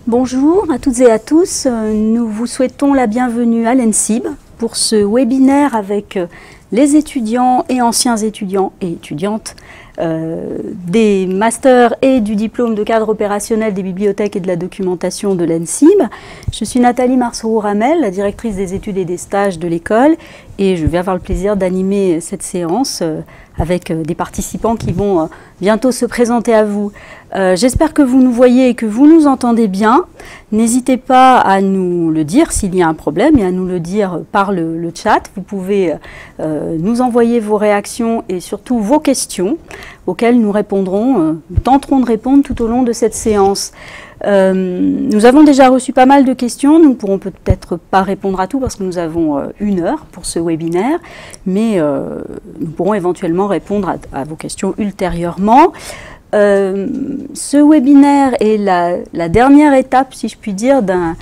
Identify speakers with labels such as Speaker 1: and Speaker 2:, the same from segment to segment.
Speaker 1: Bonjour à toutes et à tous, nous vous souhaitons la bienvenue à l'ENSIB pour ce webinaire avec les étudiants et anciens étudiants et étudiantes des masters et du diplôme de cadre opérationnel des bibliothèques et de la documentation de l'ENSIB. Je suis Nathalie Marceau-Ramel, la directrice des études et des stages de l'école, et je vais avoir le plaisir d'animer cette séance avec des participants qui vont bientôt se présenter à vous. J'espère que vous nous voyez et que vous nous entendez bien. N'hésitez pas à nous le dire s'il y a un problème et à nous le dire par le chat. Vous pouvez nous envoyer vos réactions et surtout vos questions auxquelles nous répondrons, nous tenterons de répondre tout au long de cette séance. Nous avons déjà reçu pas mal de questions, nous ne pourrons peut-être pas répondre à tout parce que nous avons 1 heure pour ce webinaire, mais nous pourrons éventuellement répondre à vos questions ultérieurement. Ce webinaire est la dernière étape, si je puis dire, d'un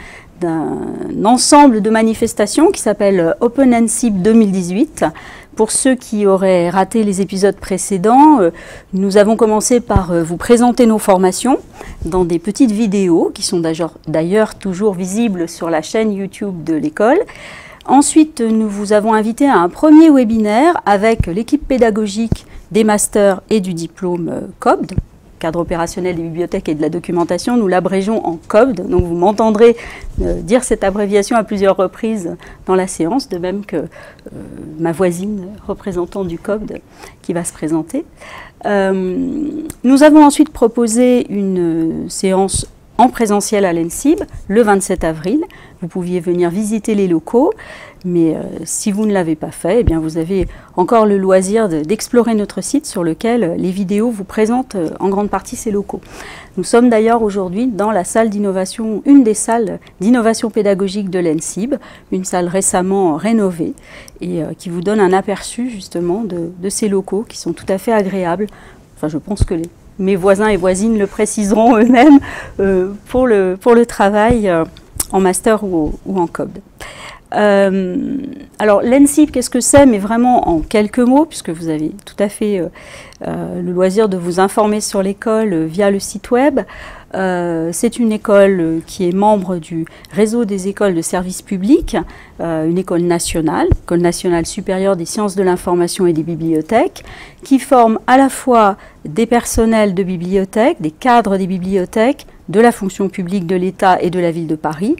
Speaker 1: ensemble de manifestations qui s'appelle OpenENSIB 2018. Pour ceux qui auraient raté les épisodes précédents, nous avons commencé par vous présenter nos formations dans des petites vidéos qui sont d'ailleurs toujours visibles sur la chaîne YouTube de l'école. Ensuite, nous vous avons invité à un premier webinaire avec l'équipe pédagogique des masters et du diplôme COBD, cadre opérationnel des bibliothèques et de la documentation. Nous l'abrégeons en COBD, donc vous m'entendrez dire cette abréviation à plusieurs reprises dans la séance, de même que ma voisine représentante du COBD qui va se présenter. Nous avons ensuite proposé une séance en présentiel à l'ENSIB le 27 avril. Vous pouviez venir visiter les locaux, mais si vous ne l'avez pas fait, eh bien vous avez encore le loisir d'explorer notre site sur lequel les vidéos vous présentent en grande partie ces locaux. Nous sommes d'ailleurs aujourd'hui dans la salle d'innovation, une des salles d'innovation pédagogique de l'ENSIB, une salle récemment rénovée et qui vous donne un aperçu justement de ces locaux qui sont tout à fait agréables. Enfin, je pense que mes voisins et voisines le préciseront eux-mêmes pour le travail en master ou en COBD. Alors l'ENSIB, qu'est-ce que c'est? Mais vraiment en quelques mots, puisque vous avez tout à fait le loisir de vous informer sur l'école via le site web. C'est une école qui est membre du réseau des écoles de service public, une école nationale supérieure des sciences de l'information et des bibliothèques, qui forme à la fois des personnels de bibliothèques, des cadres des bibliothèques, de la fonction publique de l'État et de la ville de Paris.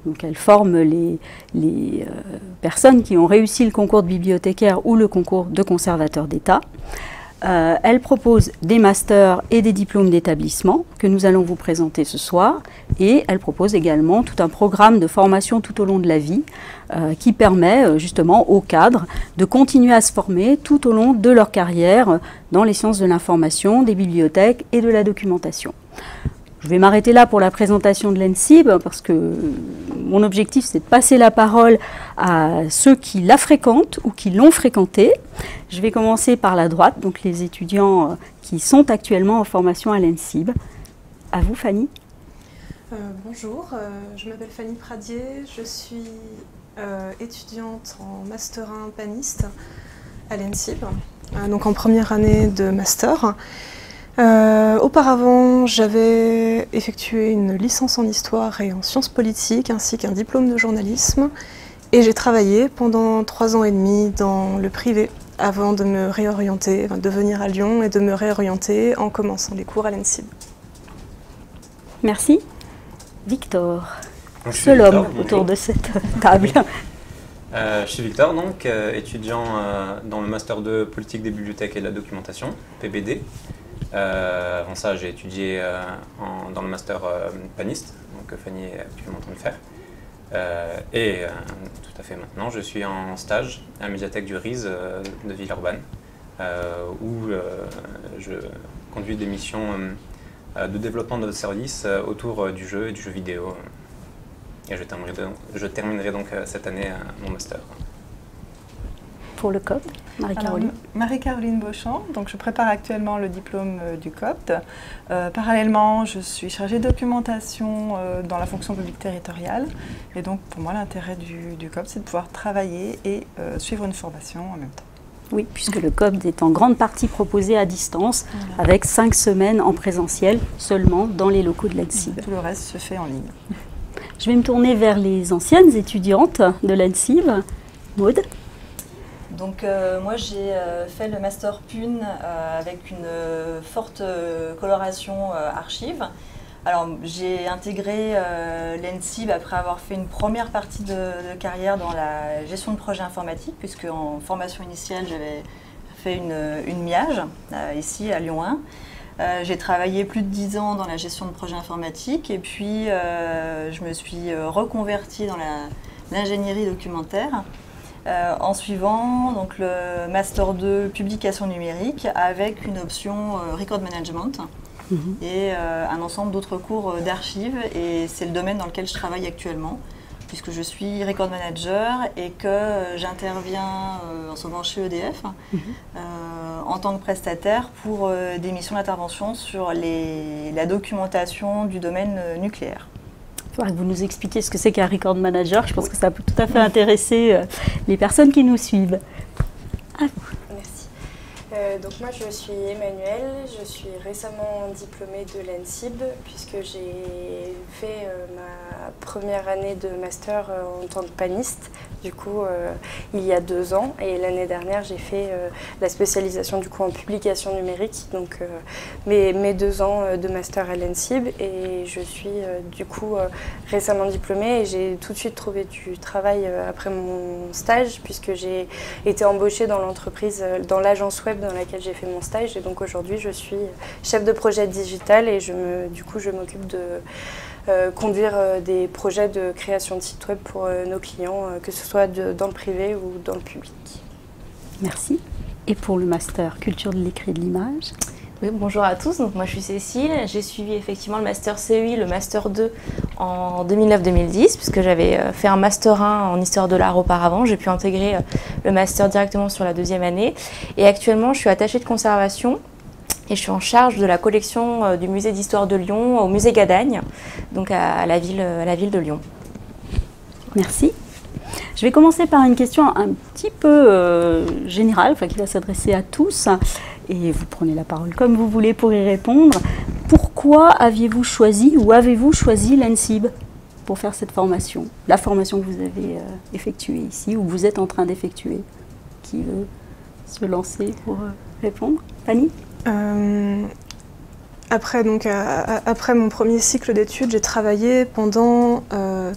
Speaker 1: Donc elle forme les personnes qui ont réussi le concours de bibliothécaire ou le concours de conservateur d'État. Elle propose des masters et des diplômes d'établissement que nous allons vous présenter ce soir. Et elle propose également tout un programme de formation tout au long de la vie qui permet justement aux cadres de continuer à se former tout au long de leur carrière dans les sciences de l'information, des bibliothèques et de la documentation. Je vais m'arrêter là pour la présentation de l'ENSIB parce que mon objectif c'est de passer la parole à ceux qui la fréquentent ou qui l'ont fréquentée. Je vais commencer par la droite, donc les étudiants qui sont actuellement en formation à l'ENSIB. À vous Fanny.
Speaker 2: Bonjour, je m'appelle Fanny Pradier, je suis étudiante en Master 1 paniste à l'ENSIB, donc en première année de master. Auparavant, j'avais effectué une licence en histoire et en sciences politiques ainsi qu'un diplôme de journalisme et j'ai travaillé pendant 3 ans et demi dans le privé avant de me réorienter, de venir à Lyon et de me réorienter en commençant les cours à l'ENSIB.
Speaker 1: Merci. Victor, seul homme autour de cette table.
Speaker 3: Je suis Victor, donc étudiant dans le Master 2 politique des bibliothèques et de la documentation, PBD. Avant ça, j'ai étudié dans le master paniste, donc Fanny est actuellement en train de faire. Tout à fait maintenant, je suis en stage à la médiathèque du RISE de Villeurbanne, où je conduis des missions de développement de services autour du jeu et du jeu vidéo. Et je terminerai donc cette année mon master.
Speaker 1: Pour le COBD, Marie-Caroline.
Speaker 4: Marie-Caroline Beauchamp, donc je prépare actuellement le diplôme du COBD. Parallèlement, je suis chargée de documentation dans la fonction publique territoriale. Et donc pour moi, l'intérêt du COBD, c'est de pouvoir travailler et suivre une formation en même temps.
Speaker 1: Oui, puisque le COPD est en grande partie proposé à distance, avec 5 semaines en présentiel seulement dans les locaux de l'ENSIB.
Speaker 4: Tout le reste se fait en ligne.
Speaker 1: Je vais me tourner vers les anciennes étudiantes de l'ENSIB. Maud.
Speaker 5: Donc moi j'ai fait le master PUN avec une forte coloration archives. Alors j'ai intégré l'ENSIB après avoir fait une première partie de carrière dans la gestion de projet informatique, puisque en formation initiale j'avais fait une MIAGE ici à Lyon 1. J'ai travaillé plus de 10 ans dans la gestion de projet informatique et puis je me suis reconvertie dans l'ingénierie documentaire en suivant donc, le Master 2 publication numérique avec une option record management et un ensemble d'autres cours d'archives. Et c'est le domaine dans lequel je travaille actuellement, puisque je suis record manager et que j'interviens en ce moment chez EDF en tant que prestataire pour des missions d'intervention sur la documentation du domaine nucléaire.
Speaker 1: Il faudra que vous nous expliquiez ce que c'est qu'un record manager. Je pense que ça peut tout à fait intéresser les personnes qui nous suivent. À vous.
Speaker 6: Merci. Donc moi je suis Emmanuelle, je suis récemment diplômée de l'ENSIB puisque j'ai fait ma première année de master en tant que paniste, du coup il y a 2 ans, et l'année dernière j'ai fait la spécialisation du coup en publication numérique, donc mes 2 ans de master à l'ENSIB, et je suis du coup récemment diplômée et j'ai tout de suite trouvé du travail après mon stage puisque j'ai été embauchée dans l'entreprise, dans l'agence web dans laquelle j'ai fait mon stage, et donc aujourd'hui je suis chef de projet digital et du coup je m'occupe de conduire des projets de création de sites web pour nos clients, que ce soit dans le privé ou dans le public.
Speaker 1: Merci. Et pour le master culture de l'écrit et de l'image?
Speaker 7: Oui, bonjour à tous, donc moi je suis Cécile, j'ai suivi effectivement le master CEI, le master 2 en 2009-2010 puisque j'avais fait un master 1 en histoire de l'art auparavant, j'ai pu intégrer le master directement sur la 2e année, et actuellement je suis attachée de conservation et je suis en charge de la collection du musée d'histoire de Lyon au musée Gadagne, donc à la ville de Lyon.
Speaker 1: Merci. Je vais commencer par une question un petit peu générale, qui va s'adresser à tous, et vous prenez la parole comme vous voulez pour y répondre. Pourquoi aviez-vous choisi ou avez-vous choisi l'ENSIB pour faire cette formation? La formation que vous avez effectuée ici ou que vous êtes en train d'effectuer. Qui veut se lancer pour répondre? Fanny?
Speaker 2: Après mon premier cycle d'études, j'ai travaillé pendant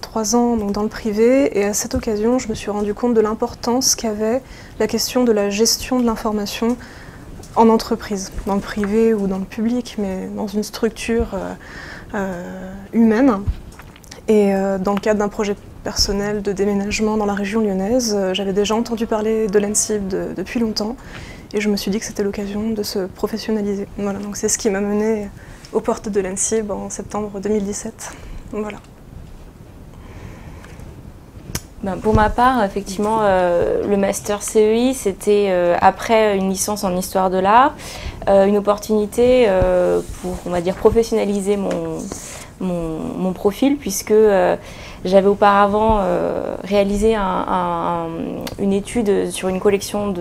Speaker 2: 3 ans donc, dans le privé, et à cette occasion, je me suis rendu compte de l'importance qu'avait la question de la gestion de l'information en entreprise, dans le privé ou dans le public, mais dans une structure humaine. Et dans le cadre d'un projet personnel de déménagement dans la région lyonnaise, j'avais déjà entendu parler de l'ENSIB depuis longtemps. Et je me suis dit que c'était l'occasion de se professionnaliser. Voilà, donc c'est ce qui m'a menée aux portes de l'ENSIB en septembre 2017. Voilà.
Speaker 7: Pour ma part, effectivement, le master CEI, c'était après une licence en histoire de l'art, une opportunité pour, on va dire, professionnaliser mon profil, puisque j'avais auparavant réalisé une étude sur une collection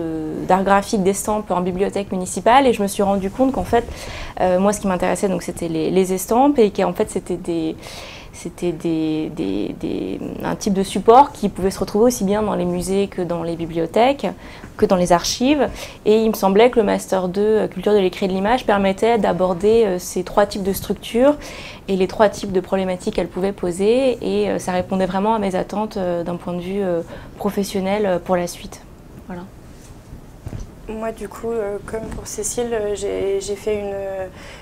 Speaker 7: d'art graphique d'estampes en bibliothèque municipale, et je me suis rendu compte qu'en fait, moi ce qui m'intéressait, donc c'était les estampes, et qu'en fait c'était un type de support qui pouvait se retrouver aussi bien dans les musées que dans les bibliothèques, que dans les archives. Et il me semblait que le Master 2 Culture de l'écrit et de l'image permettait d'aborder ces 3 types de structures et les 3 types de problématiques qu'elles pouvaient poser. Et ça répondait vraiment à mes attentes d'un point de vue professionnel pour la suite. Voilà.
Speaker 6: Moi, du coup, comme pour Cécile, j'ai fait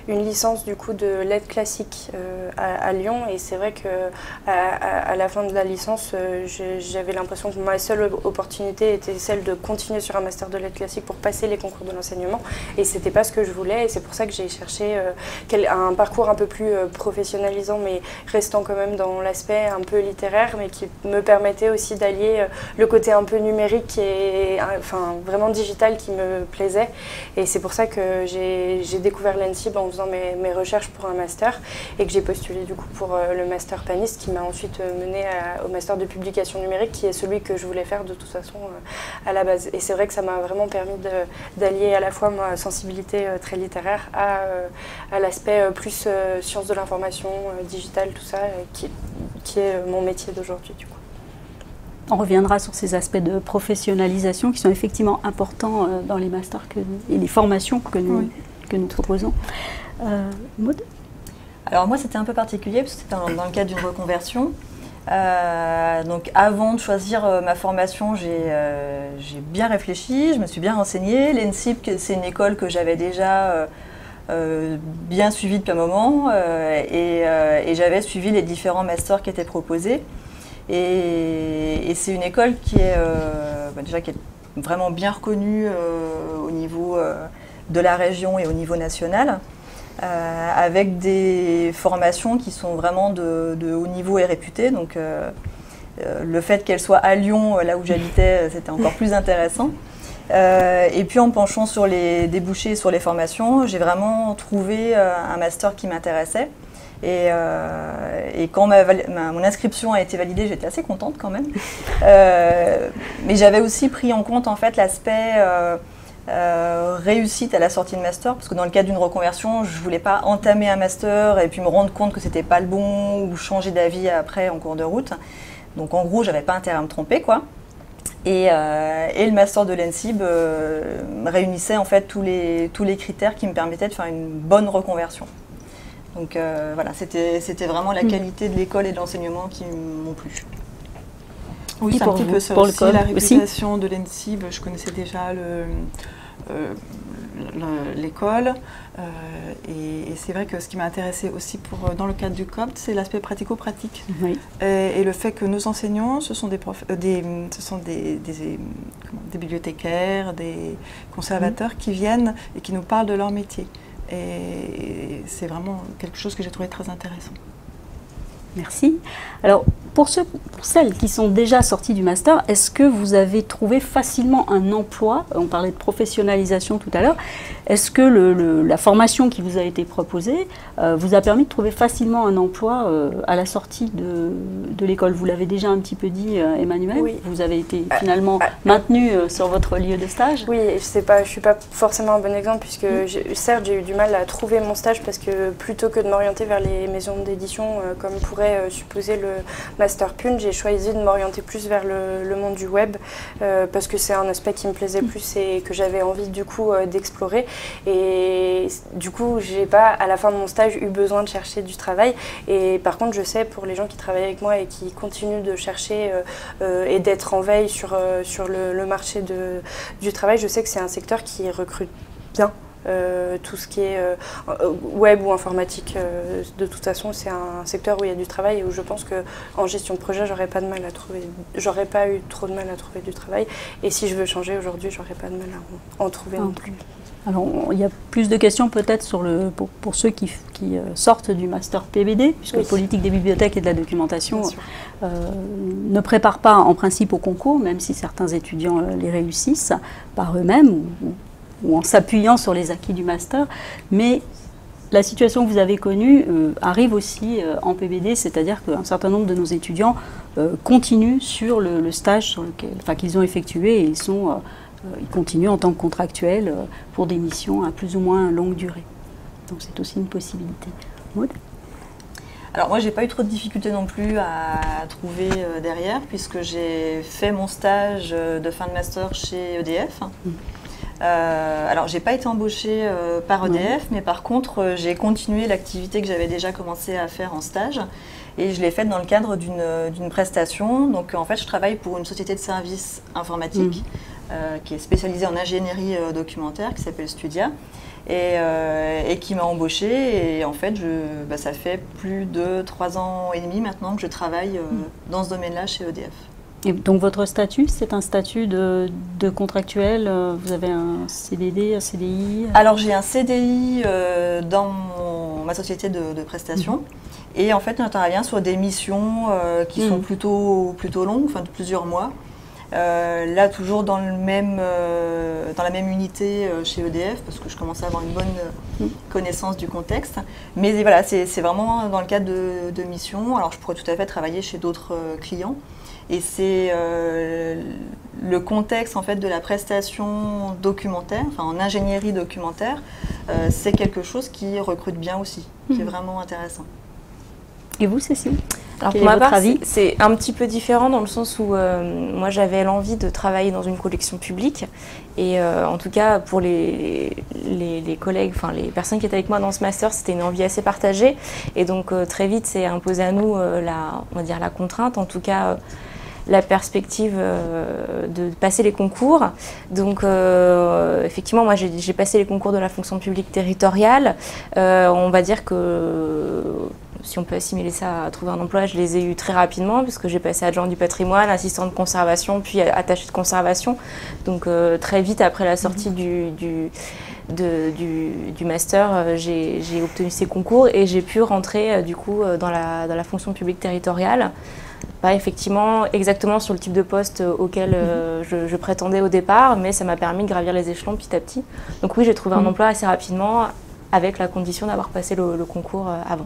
Speaker 6: une licence du coup de lettres classiques à Lyon, et c'est vrai que à la fin de la licence, j'avais l'impression que ma seule opportunité était celle de continuer sur un master de lettres classiques pour passer les concours de l'enseignement, et c'était pas ce que je voulais, et c'est pour ça que j'ai cherché un parcours un peu plus professionnalisant, mais restant quand même dans l'aspect un peu littéraire, mais qui me permettait aussi d'allier le côté un peu numérique et enfin vraiment digital qui me plaisait. Et c'est pour ça que j'ai découvert l'ENSIB en faisant mes recherches pour un master et que j'ai postulé du coup pour le master paniste qui m'a ensuite mené au master de publication numérique qui est celui que je voulais faire de toute façon à la base. Et c'est vrai que ça m'a vraiment permis d'allier à la fois ma sensibilité très littéraire à l'aspect plus sciences de l'information, digitale, tout ça, qui est mon métier d'aujourd'hui du coup.
Speaker 1: On reviendra sur ces aspects de professionnalisation qui sont effectivement importants dans les masters et les formations que nous proposons. Maud ?
Speaker 5: Alors moi c'était un peu particulier parce que c'était dans le cadre d'une reconversion. Donc avant de choisir ma formation, j'ai bien réfléchi, je me suis bien renseignée. L'ENSIB, c'est une école que j'avais déjà bien suivie depuis un moment et j'avais suivi les différents masters qui étaient proposés. Et c'est une école qui est déjà qui est vraiment bien reconnue au niveau de la région et au niveau national. Avec des formations qui sont vraiment de haut niveau et réputées. Donc le fait qu'elle soit à Lyon, là où j'habitais, c'était encore plus intéressant. Et puis en penchant sur les débouchés, sur les formations, j'ai vraiment trouvé un master qui m'intéressait. Et quand mon inscription a été validée, j'étais assez contente quand même. Mais j'avais aussi pris en compte en fait l'aspect réussite à la sortie de master, parce que dans le cadre d'une reconversion, je ne voulais pas entamer un master et puis me rendre compte que c'était pas le bon ou changer d'avis après en cours de route. Donc en gros, j'avais pas intérêt à me tromper, quoi. Et le master de l'ENSIB réunissait en fait tous les critères qui me permettaient de faire une bonne reconversion. Donc voilà, c'était vraiment la qualité de l'école et de l'enseignement qui m'ont plu.
Speaker 4: Oui, c'est un petit peu ça aussi, la réputation de l'ENSIB. Je connaissais déjà l'école et c'est vrai que ce qui m'a intéressé aussi dans le cadre du COPT, c'est l'aspect pratico-pratique. Oui. Et le fait que nos enseignants, ce sont des bibliothécaires, des conservateurs qui viennent et qui nous parlent de leur métier. Et c'est vraiment quelque chose que j'ai trouvé très intéressant.
Speaker 1: Merci. Alors, pour celles qui sont déjà sorties du master, est-ce que vous avez trouvé facilement un emploi? On parlait de professionnalisation tout à l'heure. Est-ce que la formation qui vous a été proposée vous a permis de trouver facilement un emploi à la sortie de l'école? Vous l'avez déjà un petit peu dit, Emmanuel. Oui. Vous avez été finalement maintenu sur votre lieu de stage.
Speaker 6: Oui, je ne suis pas forcément un bon exemple puisque certes j'ai eu du mal à trouver mon stage parce que plutôt que de m'orienter vers les maisons d'édition comme pourrait supposer le Master PUN, j'ai choisi de m'orienter plus vers le monde du web parce que c'est un aspect qui me plaisait plus et que j'avais envie du coup d'explorer. Et du coup, j'ai pas à la fin de mon stage eu besoin de chercher du travail. Et par contre, je sais pour les gens qui travaillent avec moi et qui continuent de chercher et d'être en veille sur le marché du travail, je sais que c'est un secteur qui recrute bien. Tout ce qui est web ou informatique, de toute façon, c'est un secteur où il y a du travail et où je pense qu'en gestion de projet, j'aurais pas eu trop de mal à trouver du travail. Et si je veux changer aujourd'hui, j'aurais pas de mal à en trouver non plus.
Speaker 1: Alors, il y a plus de questions peut-être pour ceux qui sortent du master PBD, puisque politique des bibliothèques et de la documentation ne prépare pas en principe au concours, même si certains étudiants les réussissent par eux-mêmes ou en s'appuyant sur les acquis du master, mais la situation que vous avez connue arrive aussi en PBD, c'est-à-dire qu'un certain nombre de nos étudiants continuent sur le stage qu'ils ont effectué et ils continuent en tant que contractuels pour des missions à plus ou moins longue durée. Donc c'est aussi une possibilité. Maud ?
Speaker 5: Alors moi, j'ai pas eu trop de difficultés non plus à trouver derrière, puisque j'ai fait mon stage de fin de master chez EDF. Alors, j'ai pas été embauchée par EDF, mais par contre, j'ai continué l'activité que j'avais déjà commencé à faire en stage. Et je l'ai faite dans le cadre d'une prestation. Donc, en fait, je travaille pour une société de services informatiques qui est spécialisée en ingénierie documentaire, qui s'appelle Studia, et qui m'a embauchée. Et en fait, ça fait plus de 3 ans et demi maintenant que je travaille dans ce domaine-là chez EDF.
Speaker 1: Et donc votre statut, c'est un statut de contractuel? Vous avez un CDD, un CDI?
Speaker 5: Alors j'ai un CDI dans ma société de prestation. Et en fait, j'interviens sur des missions qui sont plutôt longues, enfin de plusieurs mois. Là, toujours dans la même unité chez EDF, parce que je commençais à avoir une bonne connaissance du contexte. Mais voilà, c'est vraiment dans le cadre de missions. Alors, je pourrais tout à fait travailler chez d'autres clients. Et c'est le contexte en fait, de la prestation documentaire, enfin en ingénierie documentaire, c'est quelque chose qui recrute bien aussi, qui est vraiment intéressant.
Speaker 1: Et vous, Cécile?
Speaker 7: Alors pour ma part, c'est un petit peu différent dans le sens où moi j'avais l'envie de travailler dans une collection publique et en tout cas pour les collègues, enfin les personnes qui étaient avec moi dans ce master, c'était une envie assez partagée et donc très vite c'est imposé à nous on va dire la contrainte, en tout cas la perspective de passer les concours. Donc effectivement, moi j'ai passé les concours de la fonction publique territoriale. On va dire que si on peut assimiler ça à trouver un emploi, je les ai eus très rapidement puisque j'ai passé adjoint du patrimoine, assistant de conservation, puis attaché de conservation. Donc très vite après la sortie du master, j'ai obtenu ces concours et j'ai pu rentrer du coup dans la fonction publique territoriale. Pas effectivement exactement sur le type de poste auquel je prétendais au départ, mais ça m'a permis de gravir les échelons petit à petit. Donc oui, j'ai trouvé un emploi assez rapidement avec la condition d'avoir passé le concours avant.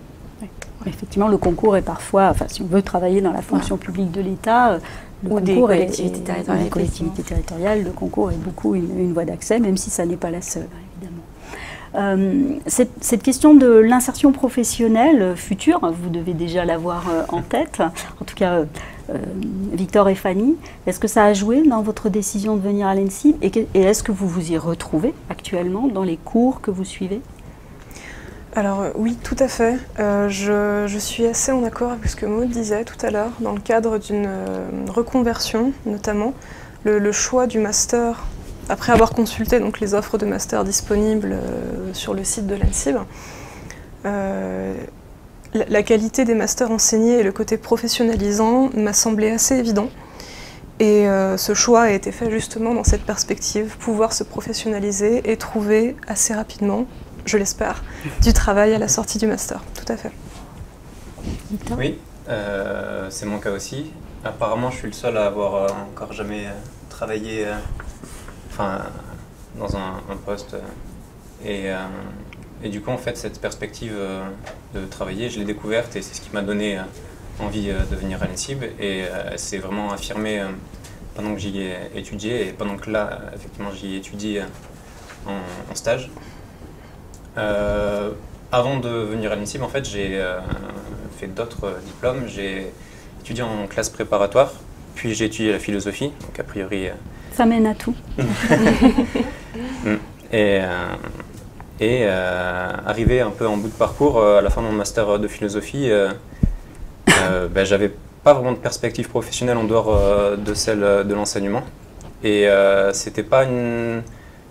Speaker 1: Effectivement, le concours est parfois, enfin, si on veut travailler dans la fonction publique de l'État, ou des collectivités territoriales, le concours est beaucoup une voie d'accès, même si ça n'est pas la seule, évidemment. Cette question de l'insertion professionnelle future, vous devez déjà l'avoir en tête, en tout cas Victor et Fanny, est-ce que ça a joué dans votre décision de venir à l'ENSIB et est-ce que vous vous y retrouvez actuellement dans les cours que vous suivez?
Speaker 2: Alors oui, tout à fait. Je suis assez en accord avec ce que Maud disait tout à l'heure, dans le cadre d'une reconversion notamment. Le choix du master, après avoir consulté donc, les offres de master disponibles sur le site de l'ENSIB, la qualité des masters enseignés et le côté professionnalisant m'a semblé assez évident. Et ce choix a été fait justement dans cette perspective, pouvoir se professionnaliser et trouver assez rapidement, je l'espère, du travail à la sortie du master, tout à fait.
Speaker 3: Oui, c'est mon cas aussi. Apparemment, je suis le seul à avoir encore jamais travaillé dans un poste. Et du coup, en fait, cette perspective de travailler, je l'ai découverte et c'est ce qui m'a donné envie de venir à l'ENSIB. Et c'est vraiment affirmé pendant que j'y ai étudié et pendant que là, effectivement, j'y ai étudié en stage. Avant de venir à l'ENSIB, en fait, j'ai fait d'autres diplômes. J'ai étudié en classe préparatoire, puis j'ai étudié la philosophie, donc a priori...
Speaker 1: Ça mène à tout.
Speaker 3: Et arrivé un peu en bout de parcours, à la fin de mon master de philosophie, j'avais pas vraiment de perspective professionnelle en dehors de celle de l'enseignement. Et c'était pas une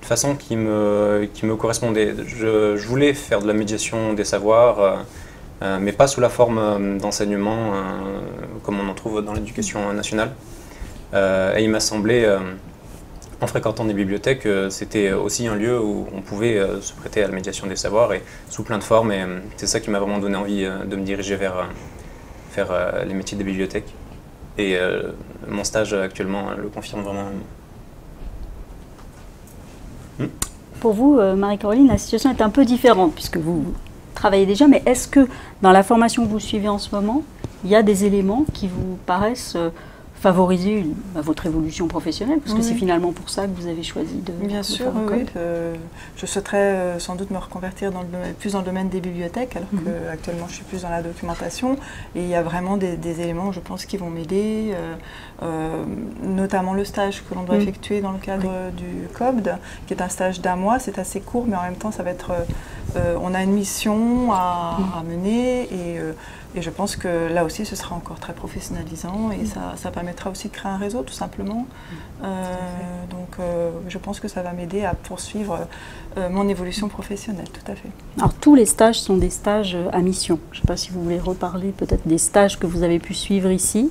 Speaker 3: façon qui me correspondait. Je voulais faire de la médiation des savoirs, mais pas sous la forme d'enseignement comme on en trouve dans l'éducation nationale. Et il m'a semblé, en fréquentant des bibliothèques, c'était aussi un lieu où on pouvait se prêter à la médiation des savoirs et sous plein de formes. Et c'est ça qui m'a vraiment donné envie de me diriger vers faire les métiers des bibliothèques. Et mon stage actuellement le confirme vraiment.
Speaker 1: Pour vous, Marie-Caroline, la situation est un peu différente puisque vous travaillez déjà, mais est-ce que dans la formation que vous suivez en ce moment, il y a des éléments qui vous paraissent favoriser votre évolution professionnelle, parce que c'est finalement pour ça que vous avez choisi de
Speaker 4: Bien sûr, oui. Je souhaiterais sans doute me reconvertir plus dans le domaine des bibliothèques, alors qu'actuellement je suis plus dans la documentation. Et il y a vraiment des éléments, je pense, qui vont m'aider, notamment le stage que l'on doit effectuer dans le cadre du COBD, qui est un stage d'1 mois. C'est assez court, mais en même temps, ça va être, on a une mission à mener et je pense que là aussi, ce sera encore très professionnalisant et ça permettra aussi de créer un réseau, tout simplement. Donc, je pense que ça va m'aider à poursuivre mon évolution professionnelle, tout à fait.
Speaker 1: Alors, tous les stages sont des stages à mission. Je ne sais pas si vous voulez reparler peut-être des stages que vous avez pu suivre ici,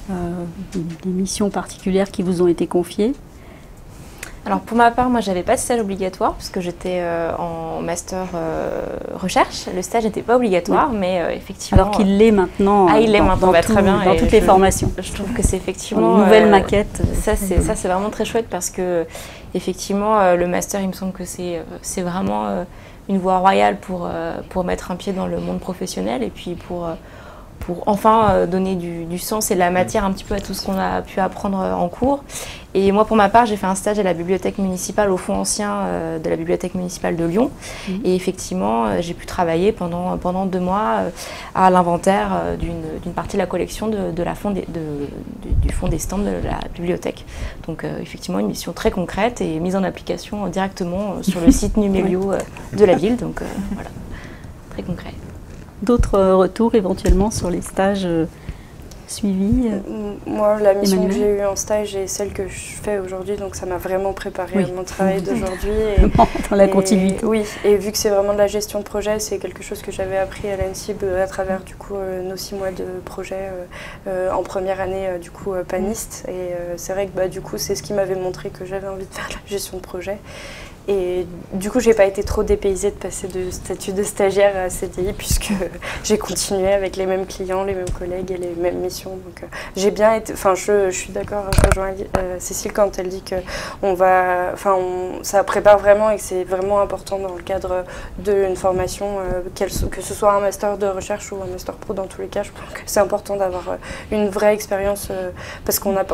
Speaker 1: des missions particulières qui vous ont été confiées.
Speaker 7: Alors pour ma part, moi j'avais pas de stage obligatoire puisque j'étais en master recherche. Le stage n'était pas obligatoire, mais effectivement.
Speaker 1: Alors qu'il l'est maintenant.
Speaker 7: Il l'est maintenant, très bien.
Speaker 1: Dans toutes les formations.
Speaker 7: Je trouve que c'est effectivement
Speaker 1: une nouvelle maquette.
Speaker 7: Ça c'est vraiment très chouette parce que effectivement le master, il me semble que c'est vraiment une voie royale pour mettre un pied dans le monde professionnel et puis pour enfin donner du sens et de la matière un petit peu à tout ce qu'on a pu apprendre en cours. Et moi, pour ma part, j'ai fait un stage à la bibliothèque municipale, au fonds ancien de la bibliothèque municipale de Lyon. Et effectivement, j'ai pu travailler pendant 2 mois à l'inventaire d'une partie de la collection du fonds des stands de la bibliothèque. Donc effectivement, une mission très concrète et mise en application directement sur le site Numério de la ville. Donc voilà, très concret.
Speaker 1: D'autres retours éventuellement sur les stages suivis?
Speaker 6: Moi, la mission
Speaker 1: Emmanuel,
Speaker 6: que j'ai eue en stage est celle que je fais aujourd'hui, donc ça m'a vraiment préparé à mon travail d'aujourd'hui.
Speaker 1: Dans la continuité.
Speaker 6: Oui, et vu que c'est vraiment de la gestion de projet, c'est quelque chose que j'avais appris à l'ENSIB à travers du coup nos 6 mois de projet en première année du coup paniste. Et c'est vrai que du coup c'est ce qui m'avait montré que j'avais envie de faire la gestion de projet. Et du coup, j'ai pas été trop dépaysée de passer de statut de stagiaire à CDI puisque j'ai continué avec les mêmes clients, les mêmes collègues et les mêmes missions. Donc, j'ai bien été. Enfin, je suis d'accord, je rejoins Cécile quand elle dit que ça prépare vraiment et que c'est vraiment important dans le cadre d'une formation, que ce soit un master de recherche ou un master pro. Dans tous les cas, je pense que c'est important d'avoir une vraie expérience parce qu'on a,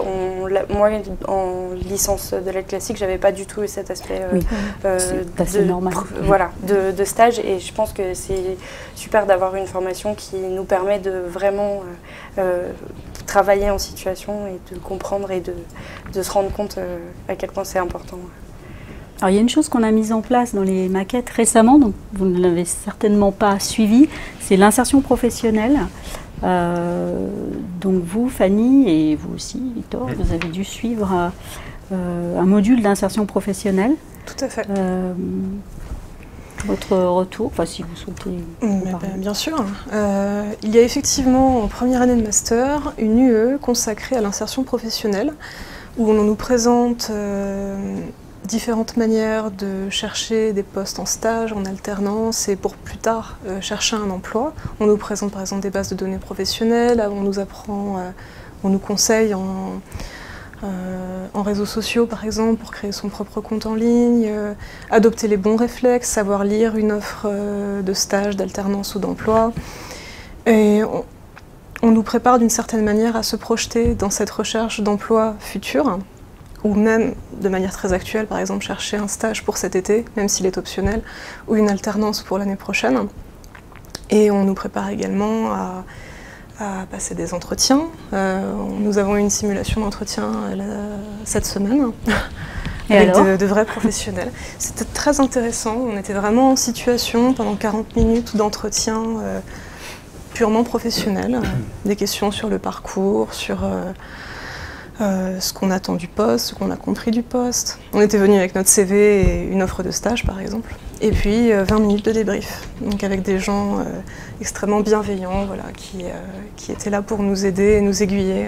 Speaker 6: moi, en licence de lettres classiques, j'avais pas du tout eu cet aspect.
Speaker 1: C'est assez normal.
Speaker 6: Voilà, de stage, et je pense que c'est super d'avoir une formation qui nous permet de vraiment travailler en situation et de comprendre et de se rendre compte à quel point c'est important.
Speaker 1: Alors il y a une chose qu'on a mise en place dans les maquettes récemment, donc vous ne l'avez certainement pas suivi, c'est l'insertion professionnelle. Donc vous, Fanny, et vous aussi, Victor, vous avez dû suivre un module d'insertion professionnelle.
Speaker 2: Tout à fait.
Speaker 1: Votre retour, enfin si vous souhaitez.
Speaker 2: Bien sûr. Il y a effectivement en première année de master une UE consacrée à l'insertion professionnelle où on nous présente différentes manières de chercher des postes en stage, en alternance et pour plus tard chercher un emploi. On nous présente par exemple des bases de données professionnelles, on nous apprend, on nous conseille en réseaux sociaux par exemple pour créer son propre compte en ligne, adopter les bons réflexes, savoir lire une offre de stage, d'alternance ou d'emploi. Et on nous prépare d'une certaine manière à se projeter dans cette recherche d'emploi futur, ou même de manière très actuelle, par exemple chercher un stage pour cet été, même s'il est optionnel, ou une alternance pour l'année prochaine. Et on nous prépare également à passer des entretiens. Nous avons eu une simulation d'entretien cette semaine avec de vrais professionnels. C'était très intéressant. On était vraiment en situation pendant 40 minutes d'entretien purement professionnel. Des questions sur le parcours, sur ce qu'on attend du poste, ce qu'on a compris du poste. On était venu avec notre CV et une offre de stage par exemple. Et puis 20 minutes de débrief, donc avec des gens extrêmement bienveillants, voilà, qui étaient là pour nous aider et nous aiguiller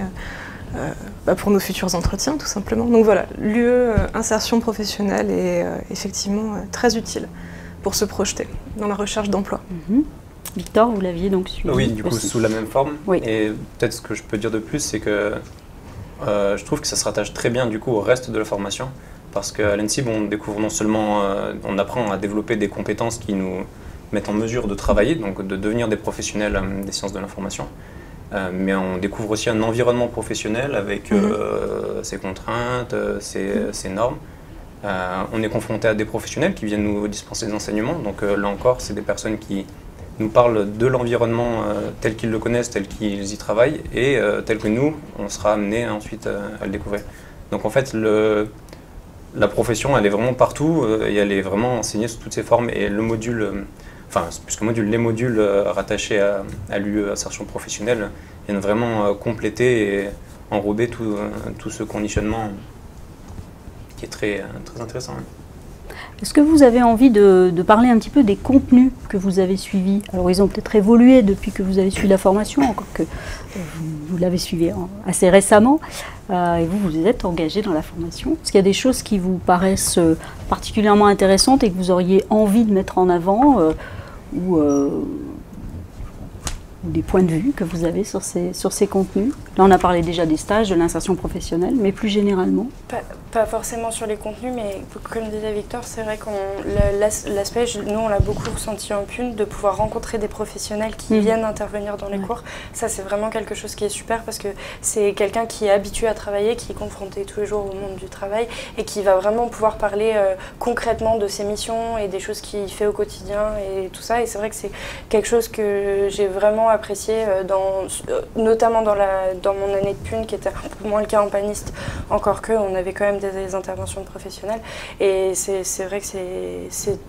Speaker 2: pour nos futurs entretiens tout simplement. Donc voilà, l'UE insertion professionnelle est effectivement très utile pour se projeter dans la recherche d'emploi.
Speaker 1: Victor, vous l'aviez donc suivi?
Speaker 3: Oui, du coup
Speaker 1: aussi.
Speaker 3: sous la même forme.
Speaker 1: Oui.
Speaker 3: Et peut-être ce que je peux dire de plus, c'est que je trouve que ça se rattache très bien du coup au reste de la formation. Parce qu'à l'ENSIB, on découvre non seulement, on apprend à développer des compétences qui nous mettent en mesure de travailler, donc de devenir des professionnels des sciences de l'information, mais on découvre aussi un environnement professionnel avec ses contraintes, ses normes. On est confronté à des professionnels qui viennent nous dispenser des enseignements, donc là encore, c'est des personnes qui nous parlent de l'environnement tel qu'ils le connaissent, tel qu'ils y travaillent, et tel que nous, on sera amenés ensuite à le découvrir. Donc en fait, la profession, elle est vraiment partout et elle est vraiment enseignée sous toutes ses formes. Et le module, les modules rattachés à l'UE insertion professionnelle viennent vraiment compléter et enrober tout ce conditionnement qui est très, très intéressant.
Speaker 1: Est-ce que vous avez envie de parler un petit peu des contenus que vous avez suivis? Alors ils ont peut-être évolué depuis que vous avez suivi la formation, encore que vous l'avez suivi assez récemment, et vous êtes engagé dans la formation. Est-ce qu'il y a des choses qui vous paraissent particulièrement intéressantes et que vous auriez envie de mettre en avant, ou des points de vue que vous avez sur ces contenus? Là, on a parlé déjà des stages, de l'insertion professionnelle, mais plus généralement.
Speaker 6: Pas forcément sur les contenus, mais comme disait Victor, c'est vrai qu'on l'aspect, nous on l'a beaucoup ressenti en PUN, de pouvoir rencontrer des professionnels qui viennent intervenir dans les cours. Ça, c'est vraiment quelque chose qui est super, parce que c'est quelqu'un qui est habitué à travailler, qui est confronté tous les jours au monde du travail, et qui va vraiment pouvoir parler concrètement de ses missions et des choses qu'il fait au quotidien et tout ça. Et c'est vrai que c'est quelque chose que j'ai vraiment apprécié, notamment dans mon année de PUN, qui était un peu moins le cas en paniste, encore que on avait quand même des interventions de professionnels. Et c'est vrai que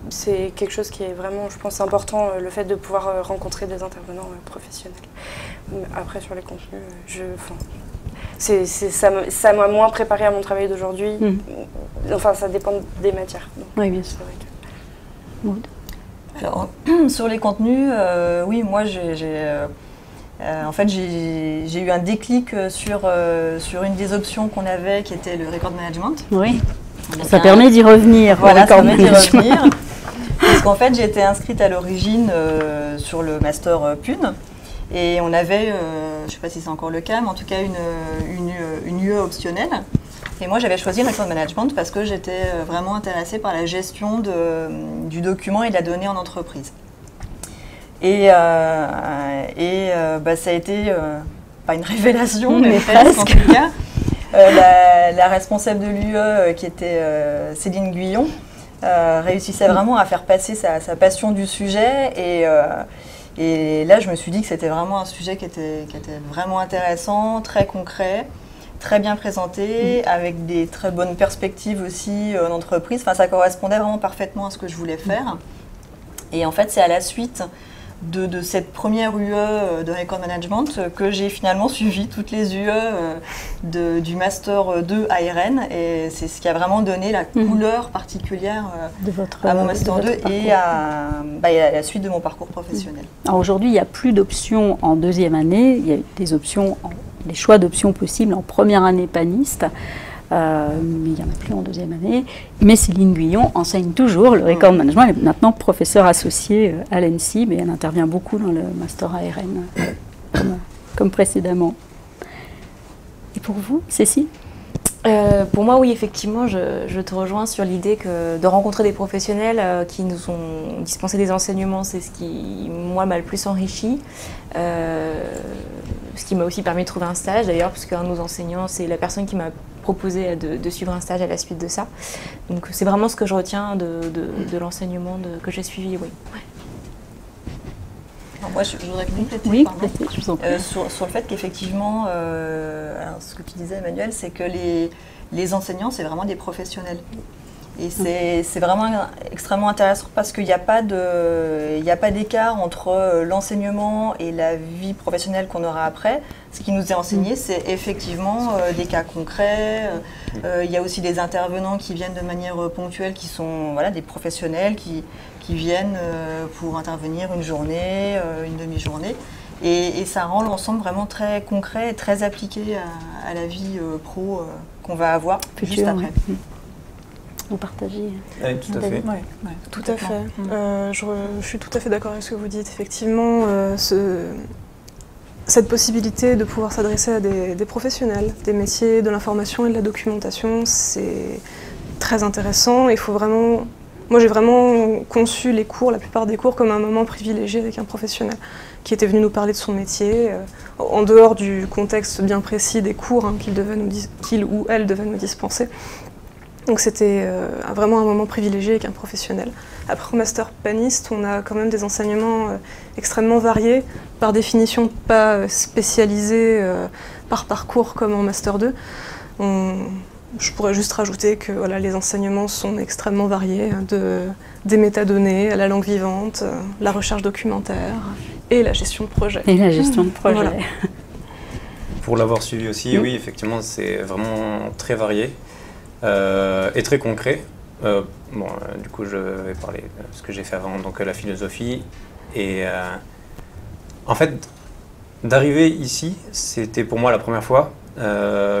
Speaker 6: c'est quelque chose qui est vraiment, je pense, important, le fait de pouvoir rencontrer des intervenants professionnels. Après, sur les contenus, ça m'a moins préparé à mon travail d'aujourd'hui. Enfin, ça dépend des matières. Donc,
Speaker 1: oui, bien sûr.
Speaker 5: Maud. Alors, sur les contenus, oui, moi, en fait, j'ai eu un déclic sur une des options qu'on avait, qui était le record management.
Speaker 1: Oui, donc ça permet d'y revenir.
Speaker 5: Voilà, ça permet d'y revenir. Parce qu'en fait, j'ai été inscrite à l'origine sur le master PUN. Et on avait, je ne sais pas si c'est encore le cas, mais en tout cas une UE optionnelle. Et moi, j'avais choisi le record management parce que j'étais vraiment intéressée par la gestion du document et de la donnée en entreprise. Et ça a été, pas une révélation, mais presque en tout cas. La responsable de l'UE, qui était Céline Guyon, réussissait vraiment à faire passer sa passion du sujet. Et là, je me suis dit que c'était vraiment un sujet qui était vraiment intéressant, très concret, très bien présenté, avec des très bonnes perspectives aussi en entreprise. Enfin, ça correspondait vraiment parfaitement à ce que je voulais faire. Et en fait, c'est à la suite de cette première UE de Record Management que j'ai finalement suivi toutes les UE du Master 2 ARN, et c'est ce qui a vraiment donné la couleur particulière à mon Master 2 et à la suite de mon parcours professionnel.
Speaker 1: Alors aujourd'hui, il n'y a plus d'options en deuxième année, il y a des choix d'options possibles en première année paniste. Mais il n'y en a plus en deuxième année. Mais Céline Guyon enseigne toujours le record management. Elle est maintenant professeure associée à l'ENSIB, et elle intervient beaucoup dans le master ARN, comme précédemment. Et pour vous, Cécile?
Speaker 7: Pour moi, oui, effectivement, je te rejoins sur l'idée de rencontrer des professionnels qui nous ont dispensé des enseignements. C'est ce qui, moi, m'a le plus enrichi. Ce qui m'a aussi permis de trouver un stage, d'ailleurs, parce qu'un de nos enseignants, c'est la personne qui m'a proposé de suivre un stage à la suite de ça. Donc c'est vraiment ce que je retiens de l'enseignement que j'ai suivi, oui. Ouais.
Speaker 5: Alors moi, je voudrais compléter,
Speaker 1: je vous en prie.
Speaker 5: sur le fait qu'effectivement, ce que tu disais, Emmanuel, c'est que les enseignants, c'est vraiment des professionnels. Et c'est vraiment extrêmement intéressant, parce qu'il n'y a pas d'écart entre l'enseignement et la vie professionnelle qu'on aura après. Ce qui nous est enseigné, c'est effectivement des cas concrets. Il y a aussi des intervenants qui viennent de manière ponctuelle, qui sont des professionnels qui viennent pour intervenir une journée, une demi-journée. Et ça rend l'ensemble vraiment très concret et très appliqué à la vie pro qu'on va avoir juste après.
Speaker 1: Vous partagez?
Speaker 3: Oui, tout à fait.
Speaker 2: Oui, tout à fait. Je suis tout à fait d'accord avec ce que vous dites. Effectivement, cette possibilité de pouvoir s'adresser à des professionnels, des métiers de l'information et de la documentation, c'est très intéressant. Il faut vraiment... Moi, j'ai vraiment conçu les cours, la plupart des cours, comme un moment privilégié avec un professionnel qui était venu nous parler de son métier, en dehors du contexte bien précis des cours qu'il ou elle devait nous dispenser. Donc c'était vraiment un moment privilégié avec un professionnel. Après, au master paniste, on a quand même des enseignements extrêmement variés, par définition pas spécialisés par parcours comme en master 2. Je pourrais juste rajouter que les enseignements sont extrêmement variés, des métadonnées à la langue vivante, la recherche documentaire et la gestion de projet.
Speaker 1: Et la gestion de projet. Voilà.
Speaker 3: Pour l'avoir suivi aussi, oui, effectivement, c'est vraiment très varié. Et très concret. Du coup, je vais parler de ce que j'ai fait avant, donc la philosophie. Et en fait, d'arriver ici, c'était pour moi la première fois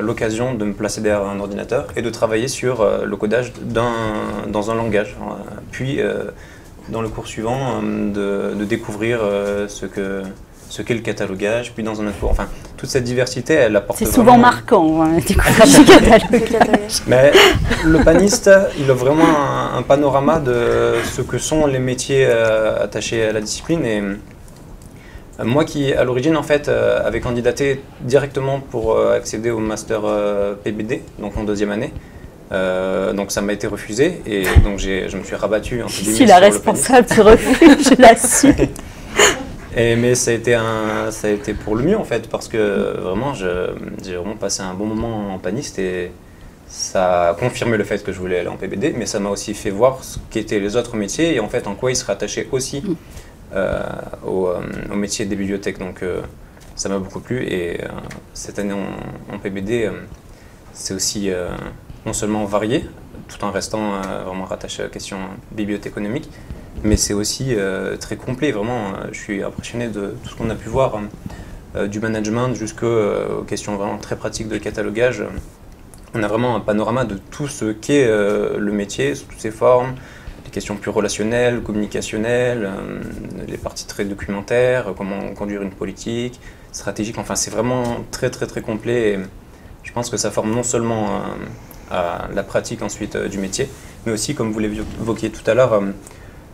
Speaker 3: l'occasion de me placer derrière un ordinateur et de travailler sur le codage dans un langage. Puis, dans le cours suivant, de découvrir ce qu'est le catalogage, puis dans un autre cours. Enfin, toute cette diversité, elle apporte
Speaker 1: C'est souvent marquant, découvrir le catalogage.
Speaker 3: Mais le paniste, il a vraiment un panorama de ce que sont les métiers attachés à la discipline. Et moi qui, à l'origine, en fait, avait candidaté directement pour accéder au master PBD, donc en 2e année. Donc ça m'a été refusé et donc je me suis rabattu.
Speaker 1: Je suis la responsable du refus, je l'assume.
Speaker 3: Mais ça a été pour le mieux en fait, parce que vraiment j'ai vraiment passé un bon moment en paniste et ça a confirmé le fait que je voulais aller en PBD, mais ça m'a aussi fait voir ce qu'étaient les autres métiers et en fait en quoi ils se rattachaient aussi au métier des bibliothèques. Donc ça m'a beaucoup plu et cette année en PBD, c'est aussi non seulement varié, tout en restant vraiment rattaché à la question bibliothéconomique, mais c'est aussi très complet. Vraiment, je suis impressionné de tout ce qu'on a pu voir, du management jusqu'aux questions vraiment très pratiques de catalogage. On a vraiment un panorama de tout ce qu'est le métier, sous toutes ses formes, les questions plus relationnelles, communicationnelles, les parties très documentaires, comment conduire une politique, stratégique. Enfin, c'est vraiment très très très complet. Et je pense que ça forme non seulement à la pratique ensuite du métier, mais aussi, comme vous l'évoquiez tout à l'heure,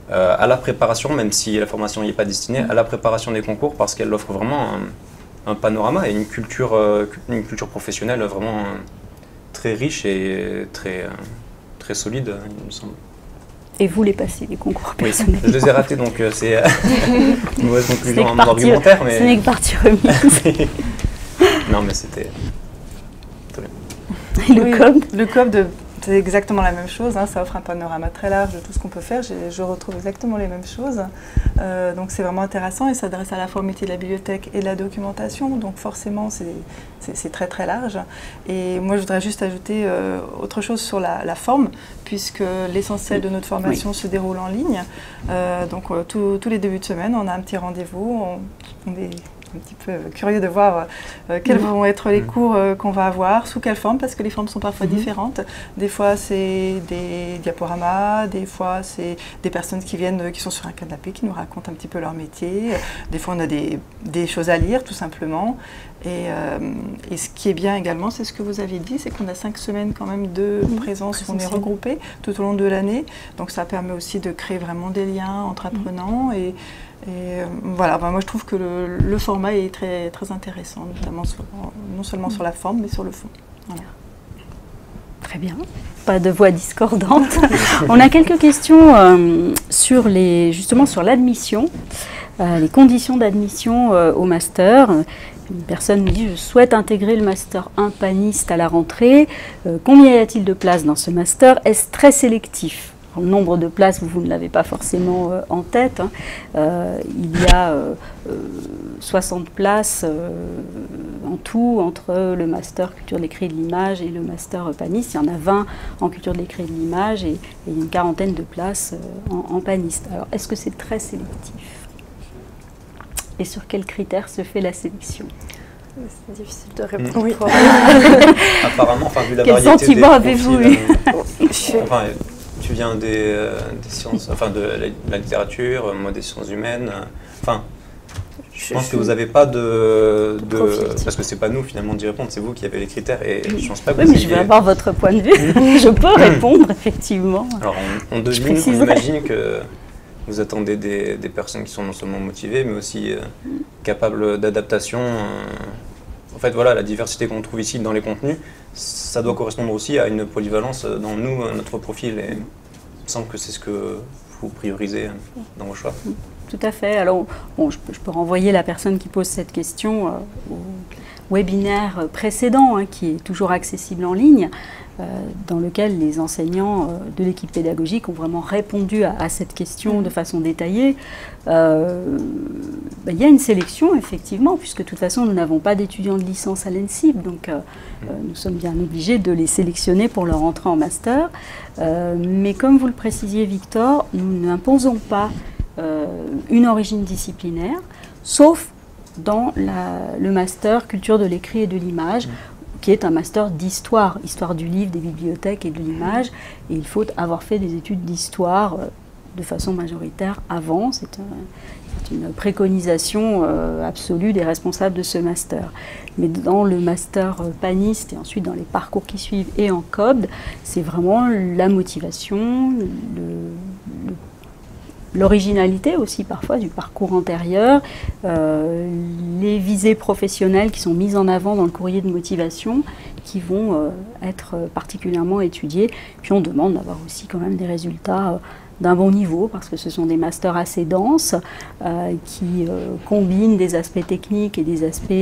Speaker 3: à la préparation, même si la formation n'y est pas destinée, à la préparation des concours, parce qu'elle offre vraiment un panorama et une culture professionnelle vraiment très riche et très solide, il me semble.
Speaker 1: Et vous les passez, les concours personnels?
Speaker 3: Oui, je les ai ratés, donc c'est une mauvaise conclusion à mon argumentaire. Mais...
Speaker 1: Ce n'est que partie remise.
Speaker 3: Non, mais c'était...
Speaker 4: Le COB, c'est exactement la même chose, hein, ça offre un panorama très large de tout ce qu'on peut faire, je retrouve exactement les mêmes choses. Donc c'est vraiment intéressant et ça s'adresse à la fois au métier de la bibliothèque et de la documentation, donc forcément c'est très très large. Et moi je voudrais juste ajouter autre chose sur la forme, puisque l'essentiel de notre formation se déroule en ligne. Donc tous les débuts de semaine, on a un petit rendez-vous, on est un petit peu curieux de voir quels vont être les cours qu'on va avoir, sous quelle forme, parce que les formes sont parfois différentes. Des fois, c'est des diaporamas, des fois, c'est des personnes qui viennent, qui sont sur un canapé, qui nous racontent un petit peu leur métier. Des fois, on a des choses à lire, tout simplement. Et ce qui est bien également, c'est ce que vous avez dit, c'est qu'on a 5 semaines quand même de présence où on est regroupés tout au long de l'année. Donc, ça permet aussi de créer vraiment des liens entre apprenants. Et voilà, moi je trouve que le format est très, très intéressant, notamment non seulement sur la forme, mais sur le fond. Voilà.
Speaker 1: Très bien, pas de voix discordantes. On a quelques questions justement sur l'admission, les conditions d'admission au master. Une personne me dit « Je souhaite intégrer le master 1 paniste à la rentrée. Combien y a-t-il de places dans ce master? Est-ce très sélectif ?» Le nombre de places, vous ne l'avez pas forcément en tête. Hein. Il y a 60 places en tout entre le master culture de l'écrit et de l'image et le master paniste. Il y en a 20 en culture de l'écrit et de l'image et une quarantaine de places en paniste. Alors, est-ce que c'est très sélectif? Et sur quels critères se fait la sélection?
Speaker 6: C'est difficile de répondre. Oui.
Speaker 3: Apparemment, enfin, vu la
Speaker 1: Quel
Speaker 3: variété
Speaker 1: sentiment avez-vous eu?
Speaker 3: Tu viens des sciences, enfin de la littérature, moi des sciences humaines. Enfin, je pense que vous n'avez pas de parce que c'est pas nous finalement d'y répondre, c'est vous qui avez les critères et je pense pas que
Speaker 1: oui, mais je veux avoir votre point de vue. Je peux répondre effectivement.
Speaker 3: Alors on devine, on imagine que vous attendez des personnes qui sont non seulement motivées, mais aussi capables d'adaptation. En fait, voilà, la diversité qu'on trouve ici dans les contenus, ça doit correspondre aussi à une polyvalence dans notre profil. Et il me semble que c'est ce que vous priorisez dans vos choix.
Speaker 1: Tout à fait. Alors, bon, je peux renvoyer la personne qui pose cette question webinaire précédent, hein, qui est toujours accessible en ligne, dans lequel les enseignants de l'équipe pédagogique ont vraiment répondu à cette question de façon détaillée. Il y a une sélection, effectivement, puisque de toute façon, nous n'avons pas d'étudiants de licence à l'ENSIB, donc nous sommes bien obligés de les sélectionner pour leur entrée en master. Mais comme vous le précisiez, Victor, nous n'imposons pas une origine disciplinaire, sauf dans le master culture de l'écrit et de l'image, qui est un master d'histoire, histoire du livre, des bibliothèques et de l'image. Et il faut avoir fait des études d'histoire de façon majoritaire avant. C'est une préconisation absolue des responsables de ce master. Mais dans le master paniste et ensuite dans les parcours qui suivent et en COBD, c'est vraiment la motivation, l'originalité aussi parfois du parcours antérieur, les visées professionnelles qui sont mises en avant dans le courrier de motivation qui vont être particulièrement étudiées. Puis on demande d'avoir aussi quand même des résultats d'un bon niveau parce que ce sont des masters assez denses qui combinent des aspects techniques et des aspects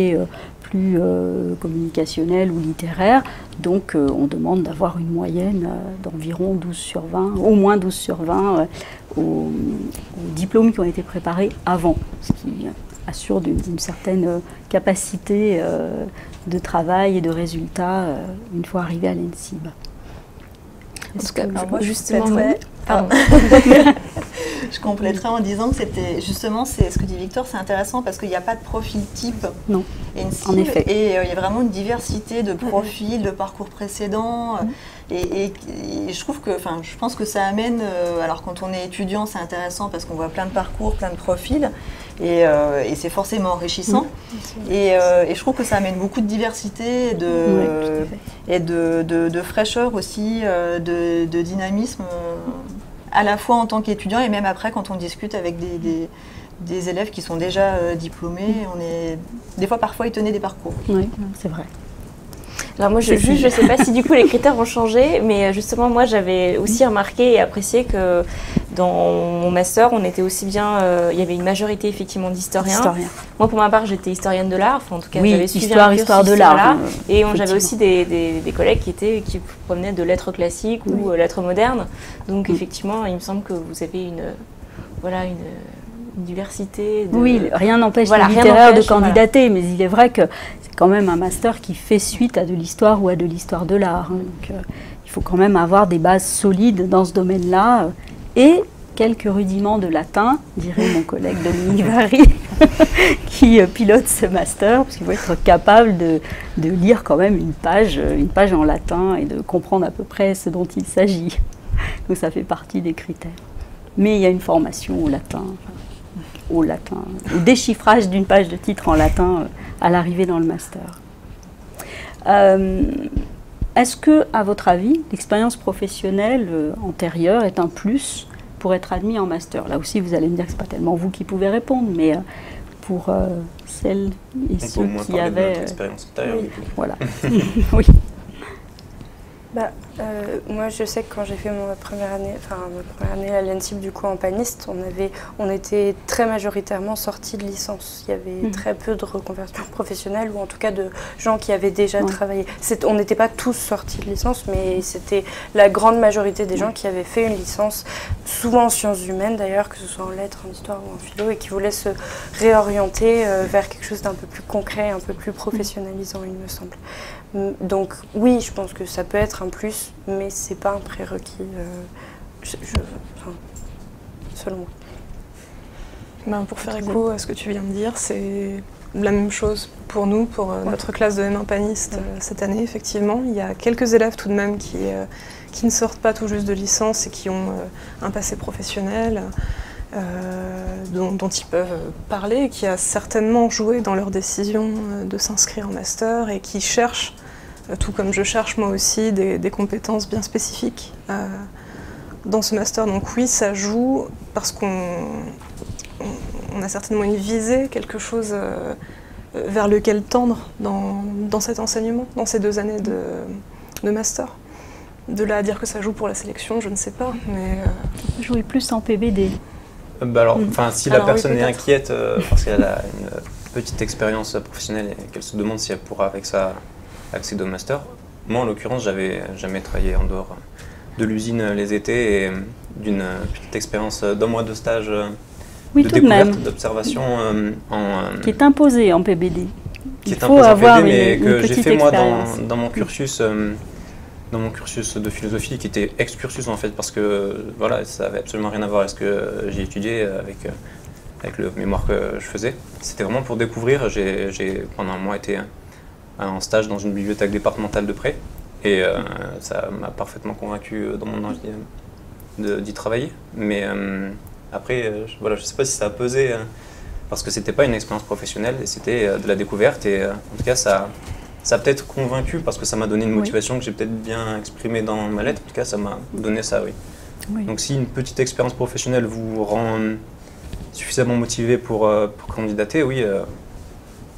Speaker 1: plus communicationnels ou littéraires. Donc on demande d'avoir une moyenne d'environ 12 sur 20, au moins 12 sur 20 aux diplômes qui ont été préparés avant, ce qui assure d'une certaine capacité de travail et de résultats une fois arrivé à l'ENSIB.
Speaker 5: En tout cas, moi, justement, je compléterai en disant que c'était justement, c'est ce que dit Victor, c'est intéressant parce qu'il n'y a pas de profil type.
Speaker 1: Non,
Speaker 5: ENSIB,
Speaker 1: en effet.
Speaker 5: Et il y a vraiment une diversité de profils, de parcours précédents. Et je trouve que, enfin, je pense que ça amène, alors quand on est étudiant, c'est intéressant parce qu'on voit plein de parcours, plein de profils, et c'est forcément enrichissant. Et je trouve que ça amène beaucoup de diversité et de fraîcheur aussi, de dynamisme, à la fois en tant qu'étudiant et même après quand on discute avec des élèves qui sont déjà diplômés, on est des fois parfois étonnés des parcours.
Speaker 1: Oui, c'est vrai.
Speaker 7: Alors moi, je ne sais pas si du coup les critères ont changé, mais justement moi j'avais aussi remarqué et apprécié que dans mon master, on était aussi bien, il y avait une majorité effectivement d'historiens. Moi pour ma part, j'étais historienne de l'art, enfin, en tout cas j'avais suivi
Speaker 1: histoire de l'art.
Speaker 7: Et j'avais aussi des collègues qui provenaient de lettres classiques ou lettres modernes. Donc effectivement, il me semble que vous avez une diversité.
Speaker 1: Oui, rien n'empêche les littéraires de candidater, mais il est vrai que c'est quand même un master qui fait suite à de l'histoire ou à de l'histoire de l'art. Donc il faut quand même avoir des bases solides dans ce domaine-là et quelques rudiments de latin, dirait mon collègue Dominique Vary, qui pilote ce master, parce qu'il faut être capable de lire quand même une page en latin et de comprendre à peu près ce dont il s'agit. Donc ça fait partie des critères. Mais il y a une formation au latin, au déchiffrage d'une page de titre en latin à l'arrivée dans le master. Est-ce que, à votre avis, l'expérience professionnelle antérieure est un plus pour être admis en master? Là aussi, vous allez me dire que ce n'est pas tellement vous qui pouvez répondre, mais pour celles et ceux qui avaient...
Speaker 3: expérience antérieure,
Speaker 1: oui.
Speaker 3: Du coup.
Speaker 1: Voilà. Oui.
Speaker 6: Moi, je sais que quand j'ai fait ma première année à l'ENSIB, du coup, en paniste, on était très majoritairement sortis de licence. Il y avait très peu de reconversion professionnelle, ou en tout cas de gens qui avaient déjà travaillé. On n'était pas tous sortis de licence, mais c'était la grande majorité des gens qui avaient fait une licence, souvent en sciences humaines d'ailleurs, que ce soit en lettres, en histoire ou en philo, et qui voulaient se réorienter vers quelque chose d'un peu plus concret, un peu plus professionnalisant, il me semble. Donc oui, je pense que ça peut être un plus, mais c'est pas un prérequis, selon moi.
Speaker 2: Pour faire écho à ce que tu viens de dire, c'est la même chose pour nous, pour notre classe de M1 paniste cette année, effectivement. Il y a quelques élèves tout de même qui ne sortent pas tout juste de licence et qui ont un passé professionnel dont ils peuvent parler, qui a certainement joué dans leur décision de s'inscrire en master et qui cherchent, tout comme je cherche moi aussi, des compétences bien spécifiques dans ce master. Donc oui, ça joue parce qu'on a certainement une visée, quelque chose vers lequel tendre dans cet enseignement, dans ces 2 années de master. De là à dire que ça joue pour la sélection, je ne sais pas, mais...
Speaker 1: Jouer plus en PBD.
Speaker 3: Si la personne est inquiète parce qu'elle a petite expérience professionnelle et qu'elle se demande si elle pourra avec ça accéder au master. Moi, en l'occurrence, j'avais jamais travaillé en dehors de l'usine les étés et d'une petite expérience d'1 mois de stage
Speaker 1: Oui,
Speaker 3: de
Speaker 1: tout de même.
Speaker 3: découverte, d'observation
Speaker 1: Qui est imposé en PBD.
Speaker 3: qui
Speaker 1: Il
Speaker 3: est
Speaker 1: faut
Speaker 3: imposé en
Speaker 1: avoir
Speaker 3: PBD, mais
Speaker 1: une
Speaker 3: que j'ai
Speaker 1: petite
Speaker 3: fait moi
Speaker 1: expérience.
Speaker 3: dans mon cursus. Dans mon cursus de philosophie, qui était ex-cursus en fait, parce que voilà, ça avait absolument rien à voir avec ce que j'ai étudié, avec le mémoire que je faisais. C'était vraiment pour découvrir. J'ai pendant un mois été en stage dans une bibliothèque départementale de Pré, et ça m'a parfaitement convaincu dans mon envie d'y travailler. Mais après, voilà, je ne sais pas si ça a pesé, parce que c'était pas une expérience professionnelle, et c'était de la découverte, et en tout cas ça a peut-être convaincu parce que ça m'a donné une motivation que j'ai peut-être bien exprimée dans ma lettre. En tout cas, ça m'a donné ça, oui.
Speaker 1: Oui.
Speaker 3: Donc si une petite expérience professionnelle vous rend suffisamment motivé pour candidater, oui,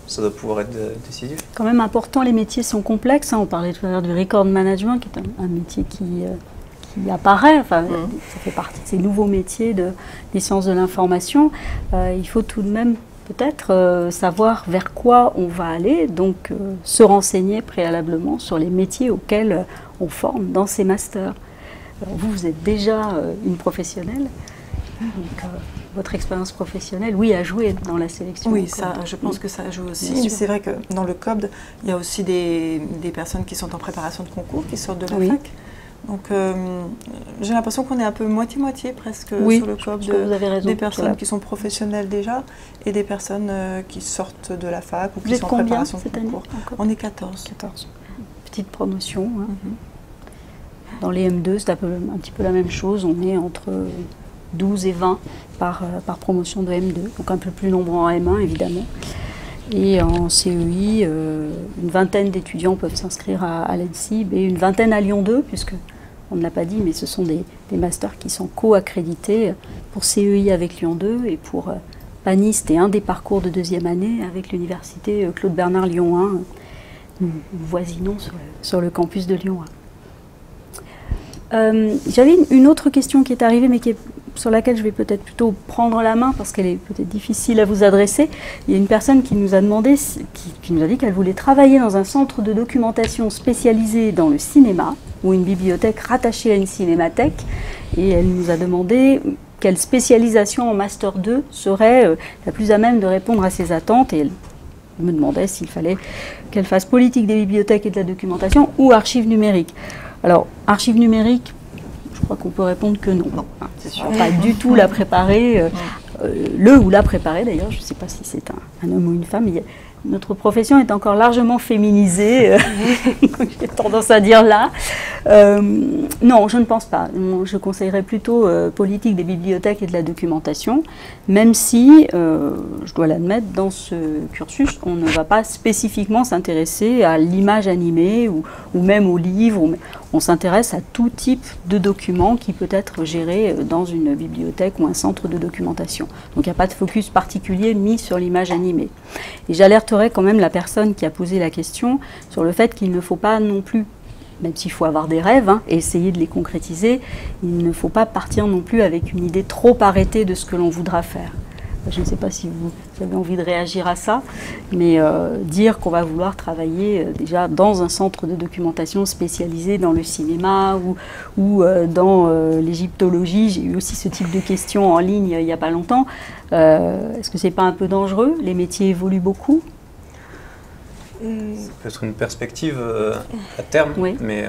Speaker 3: ça doit pouvoir être décisif.
Speaker 1: Quand même important, les métiers sont complexes. On parlait tout à l'heure du record management, qui est un métier qui apparaît. Enfin, ça fait partie de ces nouveaux métiers des sciences de l'information. Il faut tout de même peut-être savoir vers quoi on va aller, donc se renseigner préalablement sur les métiers auxquels on forme dans ces masters. Alors vous êtes déjà une professionnelle, donc votre expérience professionnelle, oui, a joué dans la sélection.
Speaker 4: Oui, ça, je pense que ça joue aussi. Mais c'est vrai que dans le COBD, il y a aussi des personnes qui sont en préparation de concours, qui sortent de la fac. Donc j'ai l'impression qu'on est un peu moitié-moitié presque sur le COBD,
Speaker 1: vous avez raison,
Speaker 4: des personnes qui sont professionnelles déjà et des personnes qui sortent de la fac ou qui sont en préparation de concours. On est 14.
Speaker 1: Petite promotion. Hein. Dans les M2, c'est un petit peu la même chose. On est entre 12 et 20 par promotion de M2, donc un peu plus nombreux en M1 évidemment. Et en CEI, une vingtaine d'étudiants peuvent s'inscrire à l'ENSIB et une vingtaine à Lyon 2, puisque on ne l'a pas dit, mais ce sont des masters qui sont co-accrédités pour CEI avec Lyon 2 et pour PANIST et un des parcours de 2e année avec l'université Claude Bernard Lyon 1. Nous voisinons sur le campus de Lyon 1. J'avais une autre question qui est arrivée, mais sur laquelle je vais peut-être plutôt prendre la main parce qu'elle est peut-être difficile à vous adresser. Il y a une personne qui nous a demandé, qui nous a dit qu'elle voulait travailler dans un centre de documentation spécialisé dans le cinéma ou une bibliothèque rattachée à une cinémathèque, et elle nous a demandé quelle spécialisation en Master 2 serait la plus à même de répondre à ses attentes, et elle me demandait s'il fallait qu'elle fasse politique des bibliothèques et de la documentation ou archives numériques. Alors, archives numériques, je crois qu'on peut répondre que non. Non, hein, c'est sûr. Pas du tout la préparer, le ou la préparer d'ailleurs, je ne sais pas si c'est un homme ou une femme. Notre profession est encore largement féminisée, j'ai tendance à dire là. Non, je ne pense pas. Je conseillerais plutôt politique des bibliothèques et de la documentation, même si, je dois l'admettre, dans ce cursus, on ne va pas spécifiquement s'intéresser à l'image animée ou même aux livres. On s'intéresse à tout type de document qui peut être géré dans une bibliothèque ou un centre de documentation. Donc il n'y a pas de focus particulier mis sur l'image animée. Et j'alerterai quand même la personne qui a posé la question sur le fait qu'il ne faut pas non plus, même s'il faut avoir des rêves et essayer de les concrétiser, il ne faut pas partir non plus avec une idée trop arrêtée de ce que l'on voudra faire. Je ne sais pas si vous avez envie de réagir à ça, mais dire qu'on va vouloir travailler déjà dans un centre de documentation spécialisé dans le cinéma ou dans l'égyptologie, j'ai eu aussi ce type de questions en ligne il n'y a pas longtemps. Est-ce que ce n'est pas un peu dangereux? Les métiers évoluent beaucoup.
Speaker 3: Ça peut être une perspective à terme, oui. Mais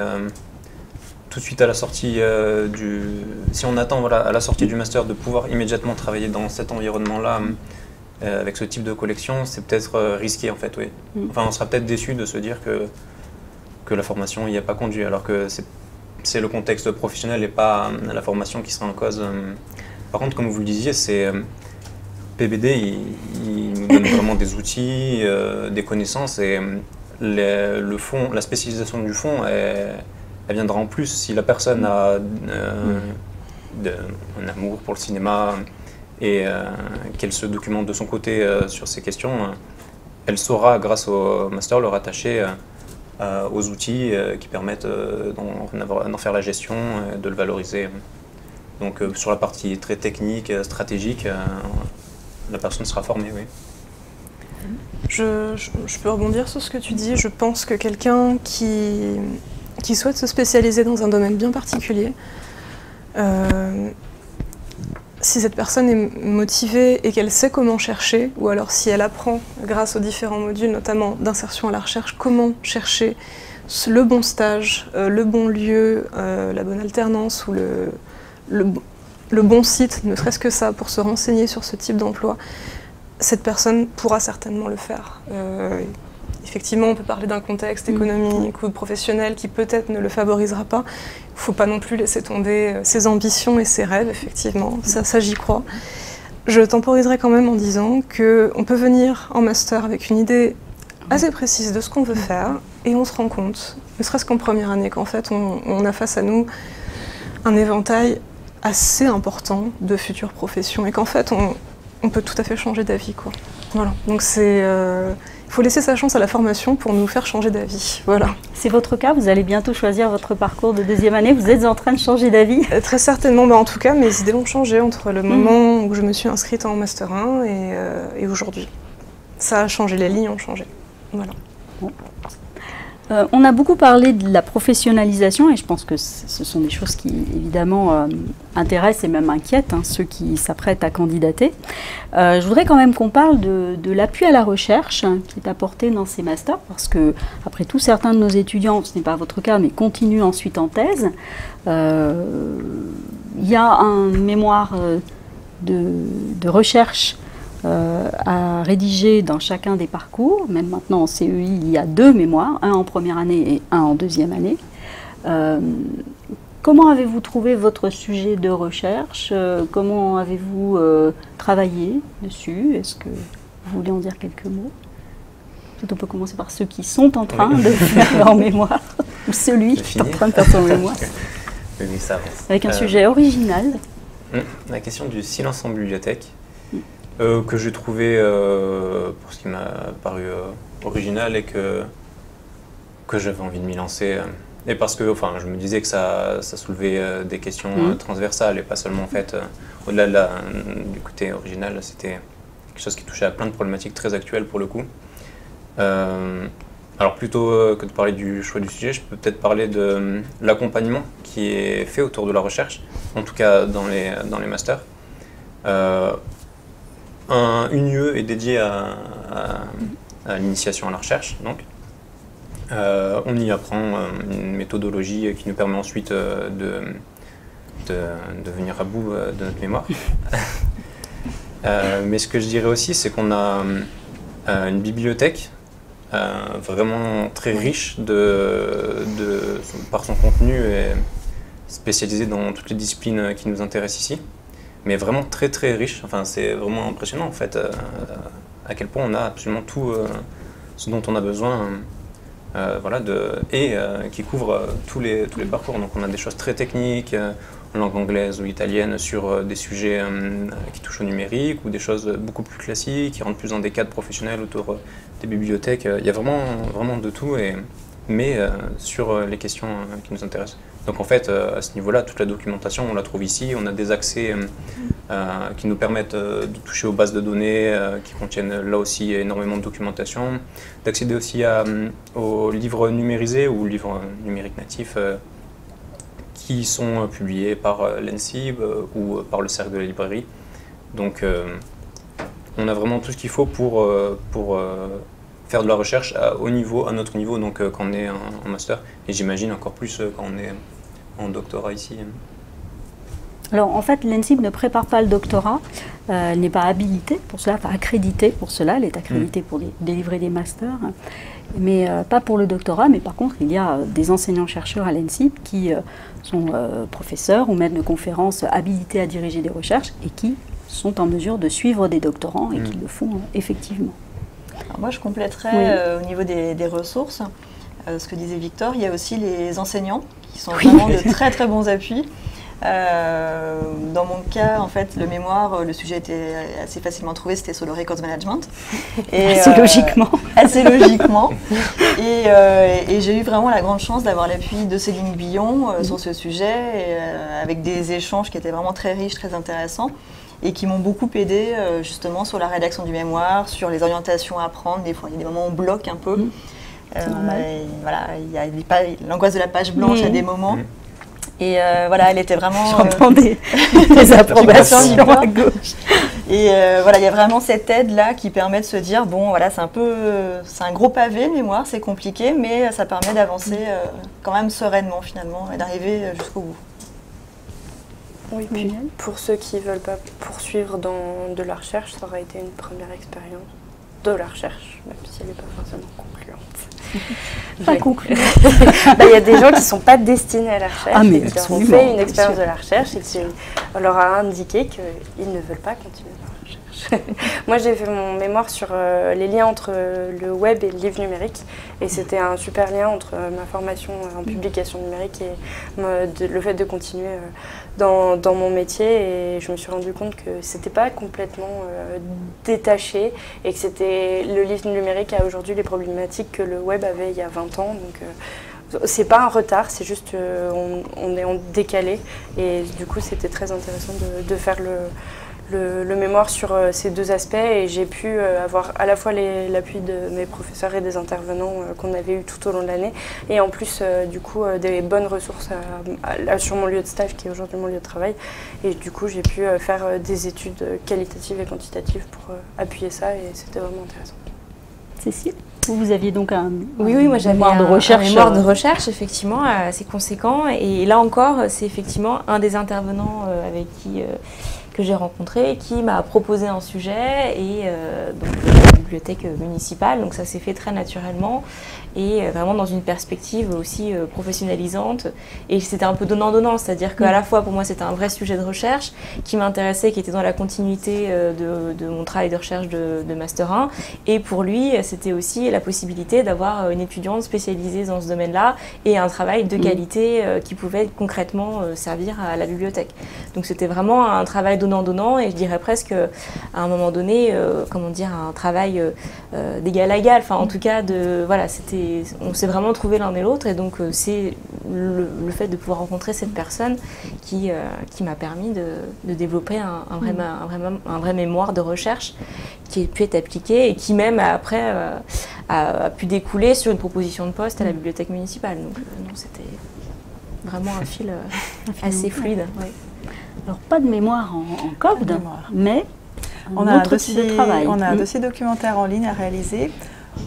Speaker 3: tout de suite à la sortie si on attend à la sortie du master de pouvoir immédiatement travailler dans cet environnement-là avec ce type de collection, c'est peut-être risqué en fait, oui. Enfin, on sera peut-être déçu de se dire que la formation n'y a pas conduit, alors que c'est le contexte professionnel et pas la formation qui sera en cause. Par contre, comme vous le disiez, c'est PBD, il nous donne vraiment des outils, des connaissances, et le fond, la spécialisation du fond, elle viendra en plus si la personne a un amour pour le cinéma et qu'elle se documente de son côté sur ces questions. Elle saura, grâce au master, le rattacher aux outils qui permettent d'en faire la gestion et de le valoriser. Donc sur la partie très technique, stratégique, la personne sera formée, oui.
Speaker 2: Je peux rebondir sur ce que tu dis. Je pense que quelqu'un qui souhaite se spécialiser dans un domaine bien particulier, si cette personne est motivée et qu'elle sait comment chercher, ou alors si elle apprend grâce aux différents modules, notamment d'insertion à la recherche, comment chercher le bon stage, le bon lieu, la bonne alternance ou le bon site, ne serait-ce que ça, pour se renseigner sur ce type d'emploi, cette personne pourra certainement le faire. Effectivement, on peut parler d'un contexte économique ou professionnel qui peut-être ne le favorisera pas. Il ne faut pas non plus laisser tomber ses ambitions et ses rêves, effectivement. Ça j'y crois. Je temporiserai quand même en disant qu'on peut venir en master avec une idée assez précise de ce qu'on veut faire et on se rend compte, ne serait-ce qu'en première année, qu'en fait on a face à nous un éventail assez important de futures professions et qu'en fait on peut tout à fait changer d'avis, quoi. Voilà. Donc il faut laisser sa chance à la formation pour nous faire changer d'avis. Voilà.
Speaker 1: C'est votre cas, vous allez bientôt choisir votre parcours de deuxième année, vous êtes en train de changer d'avis?
Speaker 2: Très certainement, en tout cas mes idées ont changé entre le moment où je me suis inscrite en Master 1 et aujourd'hui. Ça a changé, les lignes ont changé. Voilà.
Speaker 1: Bon. On a beaucoup parlé de la professionnalisation et je pense que ce sont des choses qui évidemment intéressent et même inquiètent ceux qui s'apprêtent à candidater. Je voudrais quand même qu'on parle de l'appui à la recherche qui est apporté dans ces masters parce que, après tout, certains de nos étudiants, ce n'est pas votre cas, mais continuent ensuite en thèse. Il y a un mémoire de recherche à rédiger dans chacun des parcours. Même maintenant en CEI, il y a 2 mémoires, un en première année et un en deuxième année. Comment avez-vous trouvé votre sujet de recherche? Comment avez-vous travaillé dessus? Est-ce que vous voulez en dire quelques mots? Peut-être on peut commencer par ceux qui sont en train de faire leur mémoire, ou celui qui est en train de faire son mémoire.
Speaker 3: Oui, ça avance.
Speaker 1: Avec un sujet original.
Speaker 3: La question du silence en bibliothèque. Que j'ai trouvé, pour ce qui m'a paru original et que j'avais envie de m'y lancer. Et parce que je me disais que ça soulevait des questions transversales et pas seulement en fait, au-delà du côté original, c'était quelque chose qui touchait à plein de problématiques très actuelles pour le coup. Alors plutôt que de parler du choix du sujet, je peux peut-être parler de l'accompagnement qui est fait autour de la recherche, en tout cas dans les masters. Une UE est dédiée à l'initiation à la recherche, donc. On y apprend une méthodologie qui nous permet ensuite de venir à bout de notre mémoire. Mais ce que je dirais aussi, c'est qu'on a une bibliothèque vraiment très riche par son contenu et spécialisée dans toutes les disciplines qui nous intéressent ici. Mais vraiment très très riche, c'est vraiment impressionnant en fait, à quel point on a absolument tout ce dont on a besoin, qui couvre tous les parcours. Donc on a des choses très techniques, en langue anglaise ou italienne, sur des sujets qui touchent au numérique, ou des choses beaucoup plus classiques, qui rentrent plus dans des cadres professionnels autour des bibliothèques. Il y a vraiment de tout, mais sur les questions qui nous intéressent. Donc en fait, à ce niveau-là, toute la documentation, on la trouve ici. On a des accès qui nous permettent de toucher aux bases de données qui contiennent là aussi énormément de documentation, d'accéder aussi aux livres numérisés ou livres numériques natifs qui sont publiés par l'ENSIB ou par le Cercle de la librairie. Donc on a vraiment tout ce qu'il faut pour faire de la recherche à notre niveau, donc quand on est en master, et j'imagine encore plus quand on est en doctorat ici.
Speaker 1: Alors en fait, l'ENSIB ne prépare pas le doctorat, elle n'est pas habilitée pour cela, pas accréditée pour cela, elle est accréditée pour délivrer des masters, mais pas pour le doctorat. Mais par contre, il y a des enseignants-chercheurs à l'ENSIB qui sont professeurs ou maîtres de conférences habilités à diriger des recherches et qui sont en mesure de suivre des doctorants et qui le font effectivement.
Speaker 5: Alors moi, je compléterais au niveau des ressources, ce que disait Victor, il y a aussi les enseignants qui sont vraiment de très très bons appuis. Dans mon cas, en fait, le mémoire, le sujet était assez facilement trouvé, c'était sur le records management. Et,
Speaker 1: assez logiquement.
Speaker 5: Assez logiquement. Et j'ai eu vraiment la grande chance d'avoir l'appui de Céline Billon sur ce sujet, avec des échanges qui étaient vraiment très riches, très intéressants, et qui m'ont beaucoup aidé justement sur la rédaction du mémoire, sur les orientations à prendre. Des fois, il y a des moments où on bloque un peu. Voilà, il y a l'angoisse de la page blanche à des moments. Et voilà, elle était vraiment...
Speaker 1: J'entends des approbations à gauche.
Speaker 5: Et voilà, il y a vraiment cette aide-là qui permet de se dire, bon, voilà, c'est un gros pavé, mémoire, c'est compliqué, mais ça permet d'avancer quand même sereinement, finalement, et d'arriver jusqu'au bout.
Speaker 6: Oui, puis pour ceux qui ne veulent pas poursuivre dans de la recherche, ça aurait été une première expérience de la recherche, même si elle n'est pas forcément concluante.
Speaker 1: Pas concluante.
Speaker 6: Il y a des gens qui ne sont pas destinés à la recherche,
Speaker 1: mais
Speaker 6: et qui ont fait une expérience de la recherche et qui on leur a indiqué qu'ils ne veulent pas continuer dans la recherche. Moi, j'ai fait mon mémoire sur les liens entre le web et le livre numérique, et c'était un super lien entre ma formation en publication numérique et le fait de continuer dans mon métier, et je me suis rendu compte que c'était pas complètement détaché et que c'était le livre numérique a aujourd'hui les problématiques que le web avait il y a 20 ans. Donc c'est pas un retard, c'est juste on est en décalé, et du coup c'était très intéressant de faire le mémoire sur ces deux aspects, et j'ai pu avoir à la fois l'appui de mes professeurs et des intervenants qu'on avait eu tout au long de l'année, et en plus du coup des bonnes ressources sur mon lieu de stage qui est aujourd'hui mon lieu de travail, et du coup j'ai pu faire des études qualitatives et quantitatives pour appuyer ça, et c'était vraiment intéressant.
Speaker 1: Cécile, vous aviez donc un
Speaker 7: moi j'avais
Speaker 1: mémoire de recherche,
Speaker 7: un mémoire de recherche effectivement assez conséquent, et là encore c'est effectivement un des intervenants avec qui que j'ai rencontré, qui m'a proposé un sujet, et donc la bibliothèque municipale, donc ça s'est fait très naturellement, et vraiment dans une perspective aussi professionnalisante, et c'était un peu donnant-donnant, c'est-à-dire qu'à la fois pour moi c'était un vrai sujet de recherche qui m'intéressait, qui était dans la continuité de mon travail de recherche de Master 1, et pour lui c'était aussi la possibilité d'avoir une étudiante spécialisée dans ce domaine-là, et un travail de qualité qui pouvait concrètement servir à la bibliothèque. Donc c'était vraiment un travail donnant-donnant, et je dirais presque à un moment donné, un travail d'égal à égal, enfin en tout cas on s'est vraiment trouvé l'un et l'autre, et donc c'est le fait de pouvoir rencontrer cette personne qui m'a permis de développer un vrai mémoire de recherche qui a pu être appliqué, et qui même après a pu découler sur une proposition de poste à la bibliothèque municipale. Donc c'était vraiment un fil assez fluide.
Speaker 1: Oui. Alors pas de mémoire en COBD, mais
Speaker 4: on a un dossier documentaire en ligne à réaliser.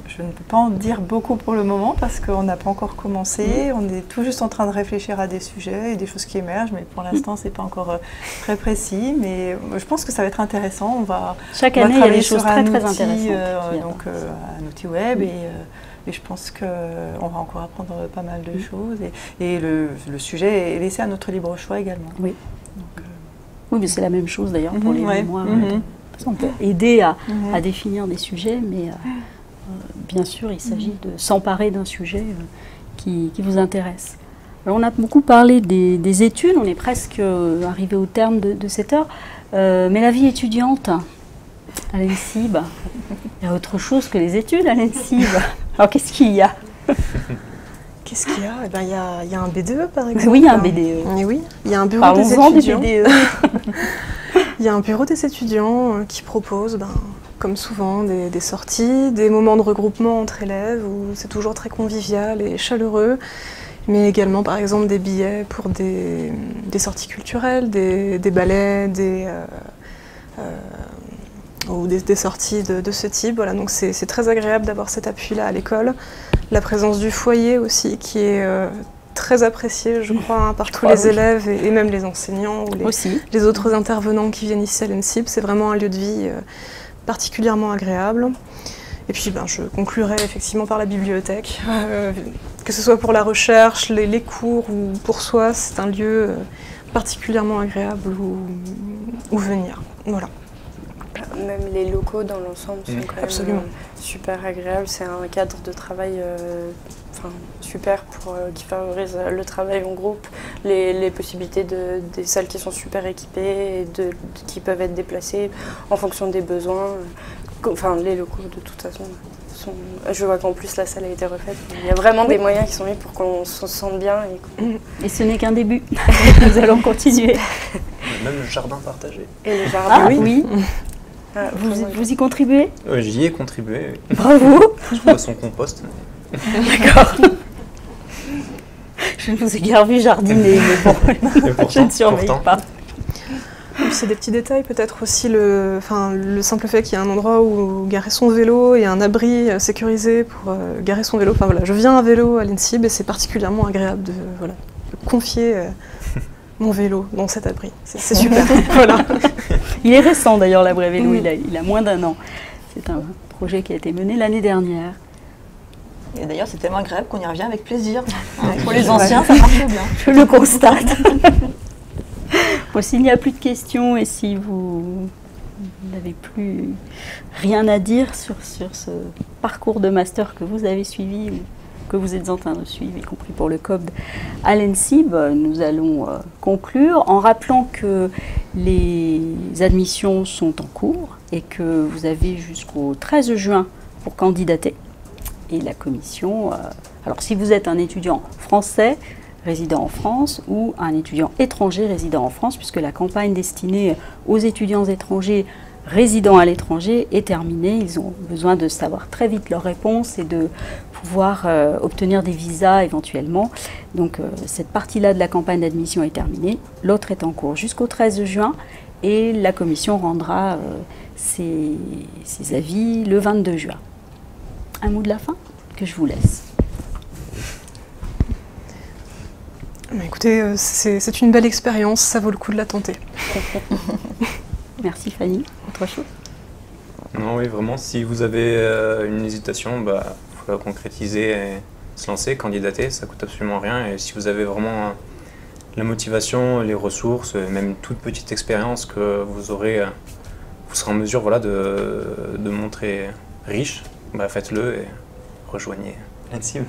Speaker 4: Je ne peux pas en dire beaucoup pour le moment parce qu'on n'a pas encore commencé. On est tout juste en train de réfléchir à des sujets et des choses qui émergent, mais pour l'instant, ce n'est pas encore très précis. Mais je pense que ça va être intéressant.
Speaker 1: Chaque année, il y a des choses très intéressantes.
Speaker 4: Un outil web, et je pense qu'on va encore apprendre pas mal de choses. Et le sujet est laissé à notre libre choix également.
Speaker 1: Oui. Oui, mais c'est la même chose d'ailleurs pour les mémoires. On peut aider à définir des sujets, mais bien sûr, il s'agit de s'emparer d'un sujet qui vous intéresse. Alors, on a beaucoup parlé des études, on est presque arrivé au terme de cette heure, mais la vie étudiante à l'ENSIB, il y a autre chose que les études à l'ENSIB. Alors, qu'est-ce qu'il y a?
Speaker 2: Qu'est-ce qu'il y a? Eh ben, il y a un BDE, par exemple.
Speaker 1: Oui, il y a un BDE.
Speaker 2: Et oui, il y a un bureau des étudiants. Il y a un bureau des étudiants qui propose, comme souvent, des sorties, des moments de regroupement entre élèves où c'est toujours très convivial et chaleureux, mais également, par exemple, des billets pour des sorties culturelles, des ballets, ou des sorties de ce type. Voilà, donc c'est très agréable d'avoir cet appui-là à l'école. La présence du foyer aussi, qui est très appréciée, je crois, par tous les élèves et même les enseignants ou les autres intervenants qui viennent ici à l'ENSIB. C'est vraiment un lieu de vie particulièrement agréable. Et puis je conclurai effectivement par la bibliothèque. Que ce soit pour la recherche, les cours ou pour soi, c'est un lieu particulièrement agréable où venir. Voilà.
Speaker 6: Même les locaux dans l'ensemble sont quand même super agréables. C'est un cadre de travail super qui favorise le travail en groupe, les possibilités des salles qui sont super équipées et qui peuvent être déplacées en fonction des besoins. Enfin, les locaux de toute façon je vois qu'en plus la salle a été refaite. Il y a vraiment des moyens qui sont mis pour qu'on se sente bien.
Speaker 1: Et ce n'est qu'un début. Nous allons continuer.
Speaker 3: Même le jardin partagé.
Speaker 6: Et le jardin,
Speaker 1: oui. Vous y contribuez?
Speaker 3: J'y ai contribué.
Speaker 1: Bravo.
Speaker 3: Je vois son compost.
Speaker 1: D'accord. Je ne vous ai guère vu jardiner, mais bon, je ne surveille pas.
Speaker 2: C'est des petits détails, peut-être aussi le simple fait qu'il y a un endroit où garer son vélo et un abri sécurisé pour garer son vélo. Enfin voilà, je viens à vélo à l'ENSIB et c'est particulièrement agréable de confier mon vélo dans cet abri. C'est super. Voilà.
Speaker 1: Il est récent d'ailleurs, l'abri à vélo, il a moins d'1 an. C'est un projet qui a été mené l'année dernière.
Speaker 8: Et d'ailleurs, c'est tellement agréable qu'on y revient avec plaisir. Pour les anciens, ça marche bien.
Speaker 1: Je le constate. Bon, s'il n'y a plus de questions et si vous n'avez plus rien à dire sur ce parcours de master que vous avez suivi ou que vous êtes en train de suivre, y compris pour le COBD à l'ENSIB, nous allons conclure en rappelant que les admissions sont en cours et que vous avez jusqu'au 13 juin pour candidater. Et la commission, alors si vous êtes un étudiant français, résident en France ou un étudiant étranger résident en France, puisque la campagne destinée aux étudiants étrangers résidant à l'étranger est terminée. Ils ont besoin de savoir très vite leur réponse et de pouvoir obtenir des visas éventuellement. Donc cette partie-là de la campagne d'admission est terminée. L'autre est en cours jusqu'au 13 juin et la commission rendra ses avis le 22 juin. Un mot de la fin que je vous laisse.
Speaker 2: Écoutez, c'est une belle expérience, ça vaut le coup de la tenter.
Speaker 1: Merci Fanny. Autre chose?
Speaker 3: Non, oui, vraiment, si vous avez une hésitation, faut la concrétiser et se lancer, candidater, ça coûte absolument rien. Et si vous avez vraiment la motivation, les ressources, même toute petite expérience que vous aurez, vous serez en mesure de montrer riche, faites-le et rejoignez l'ENSIB.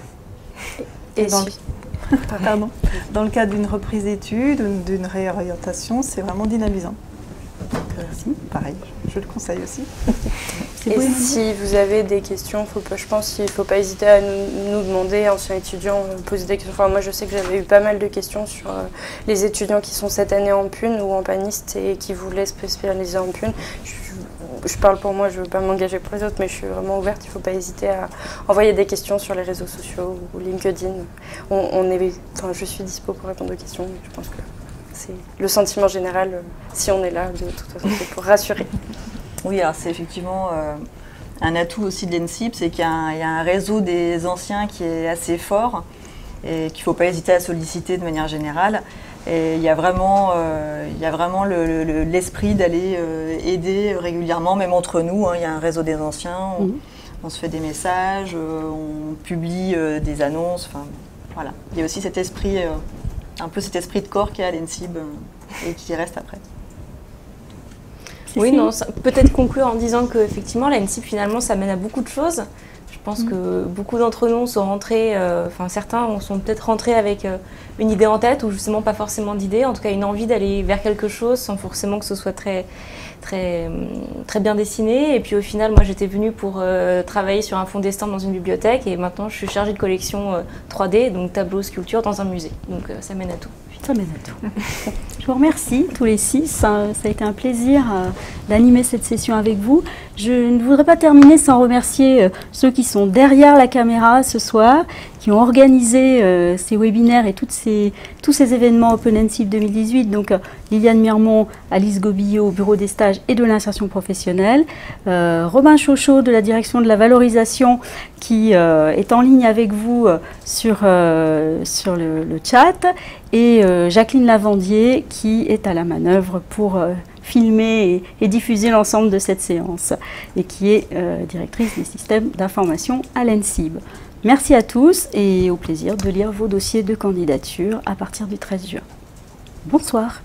Speaker 4: Et dans le cadre d'une reprise d'études, d'une réorientation, c'est vraiment dynamisant. Donc, pareil, je le conseille aussi.
Speaker 6: Et si vous avez des questions, je pense qu'il ne faut pas hésiter à nous demander, anciens étudiants, poser des questions. Enfin, moi, je sais que j'avais eu pas mal de questions sur les étudiants qui sont cette année en PUN ou en paniste et qui voulaient se spécialiser en PUN. Je parle pour moi, je ne veux pas m'engager pour les autres, mais je suis vraiment ouverte. Il ne faut pas hésiter à envoyer des questions sur les réseaux sociaux ou LinkedIn. Je suis dispo pour répondre aux questions. Je pense que c'est le sentiment général, si on est là, de toute façon, c'est pour rassurer.
Speaker 8: Oui, alors c'est effectivement un atout aussi de l'ENSIB, c'est qu'il y a un réseau des anciens qui est assez fort et qu'il ne faut pas hésiter à solliciter de manière générale. Et il y a vraiment l'esprit d'aller aider régulièrement, même entre nous. Il y a un réseau des anciens, on se fait des messages, on publie des annonces. Enfin, voilà. Il y a aussi cet esprit, un peu cet esprit de corps qui est à l'ENSIB et qui reste après.
Speaker 7: Oui, non, peut-être conclure en disant qu'effectivement, l'ENSIB, finalement, ça mène à beaucoup de choses. Je pense que beaucoup d'entre nous sont rentrés, certains sont peut-être rentrés avec une idée en tête ou justement pas forcément d'idée, en tout cas une envie d'aller vers quelque chose sans forcément que ce soit très bien dessiné. Et puis au final, moi j'étais venue pour travailler sur un fond destin dans une bibliothèque et maintenant je suis chargée de collection 3D, donc tableaux, sculptures dans un musée. Donc ça mène à tout.
Speaker 1: Ça mène à tout. Je vous remercie tous les 6. Ça a été un plaisir d'animer cette session avec vous. Je ne voudrais pas terminer sans remercier ceux qui sont derrière la caméra ce soir, qui ont organisé ces webinaires et tous ces événements OpenENSIB 2018. Donc Liliane Mirmont, Alice Gobillot au bureau des stages et de l'insertion professionnelle, Robin Chauchot de la direction de la valorisation qui est en ligne avec vous sur le chat, et Jacqueline Lavandier qui est à la manœuvre pour filmer et diffuser l'ensemble de cette séance et qui est directrice des systèmes d'information à l'ENSIB. Merci à tous et au plaisir de lire vos dossiers de candidature à partir du 13 juin. Bonsoir.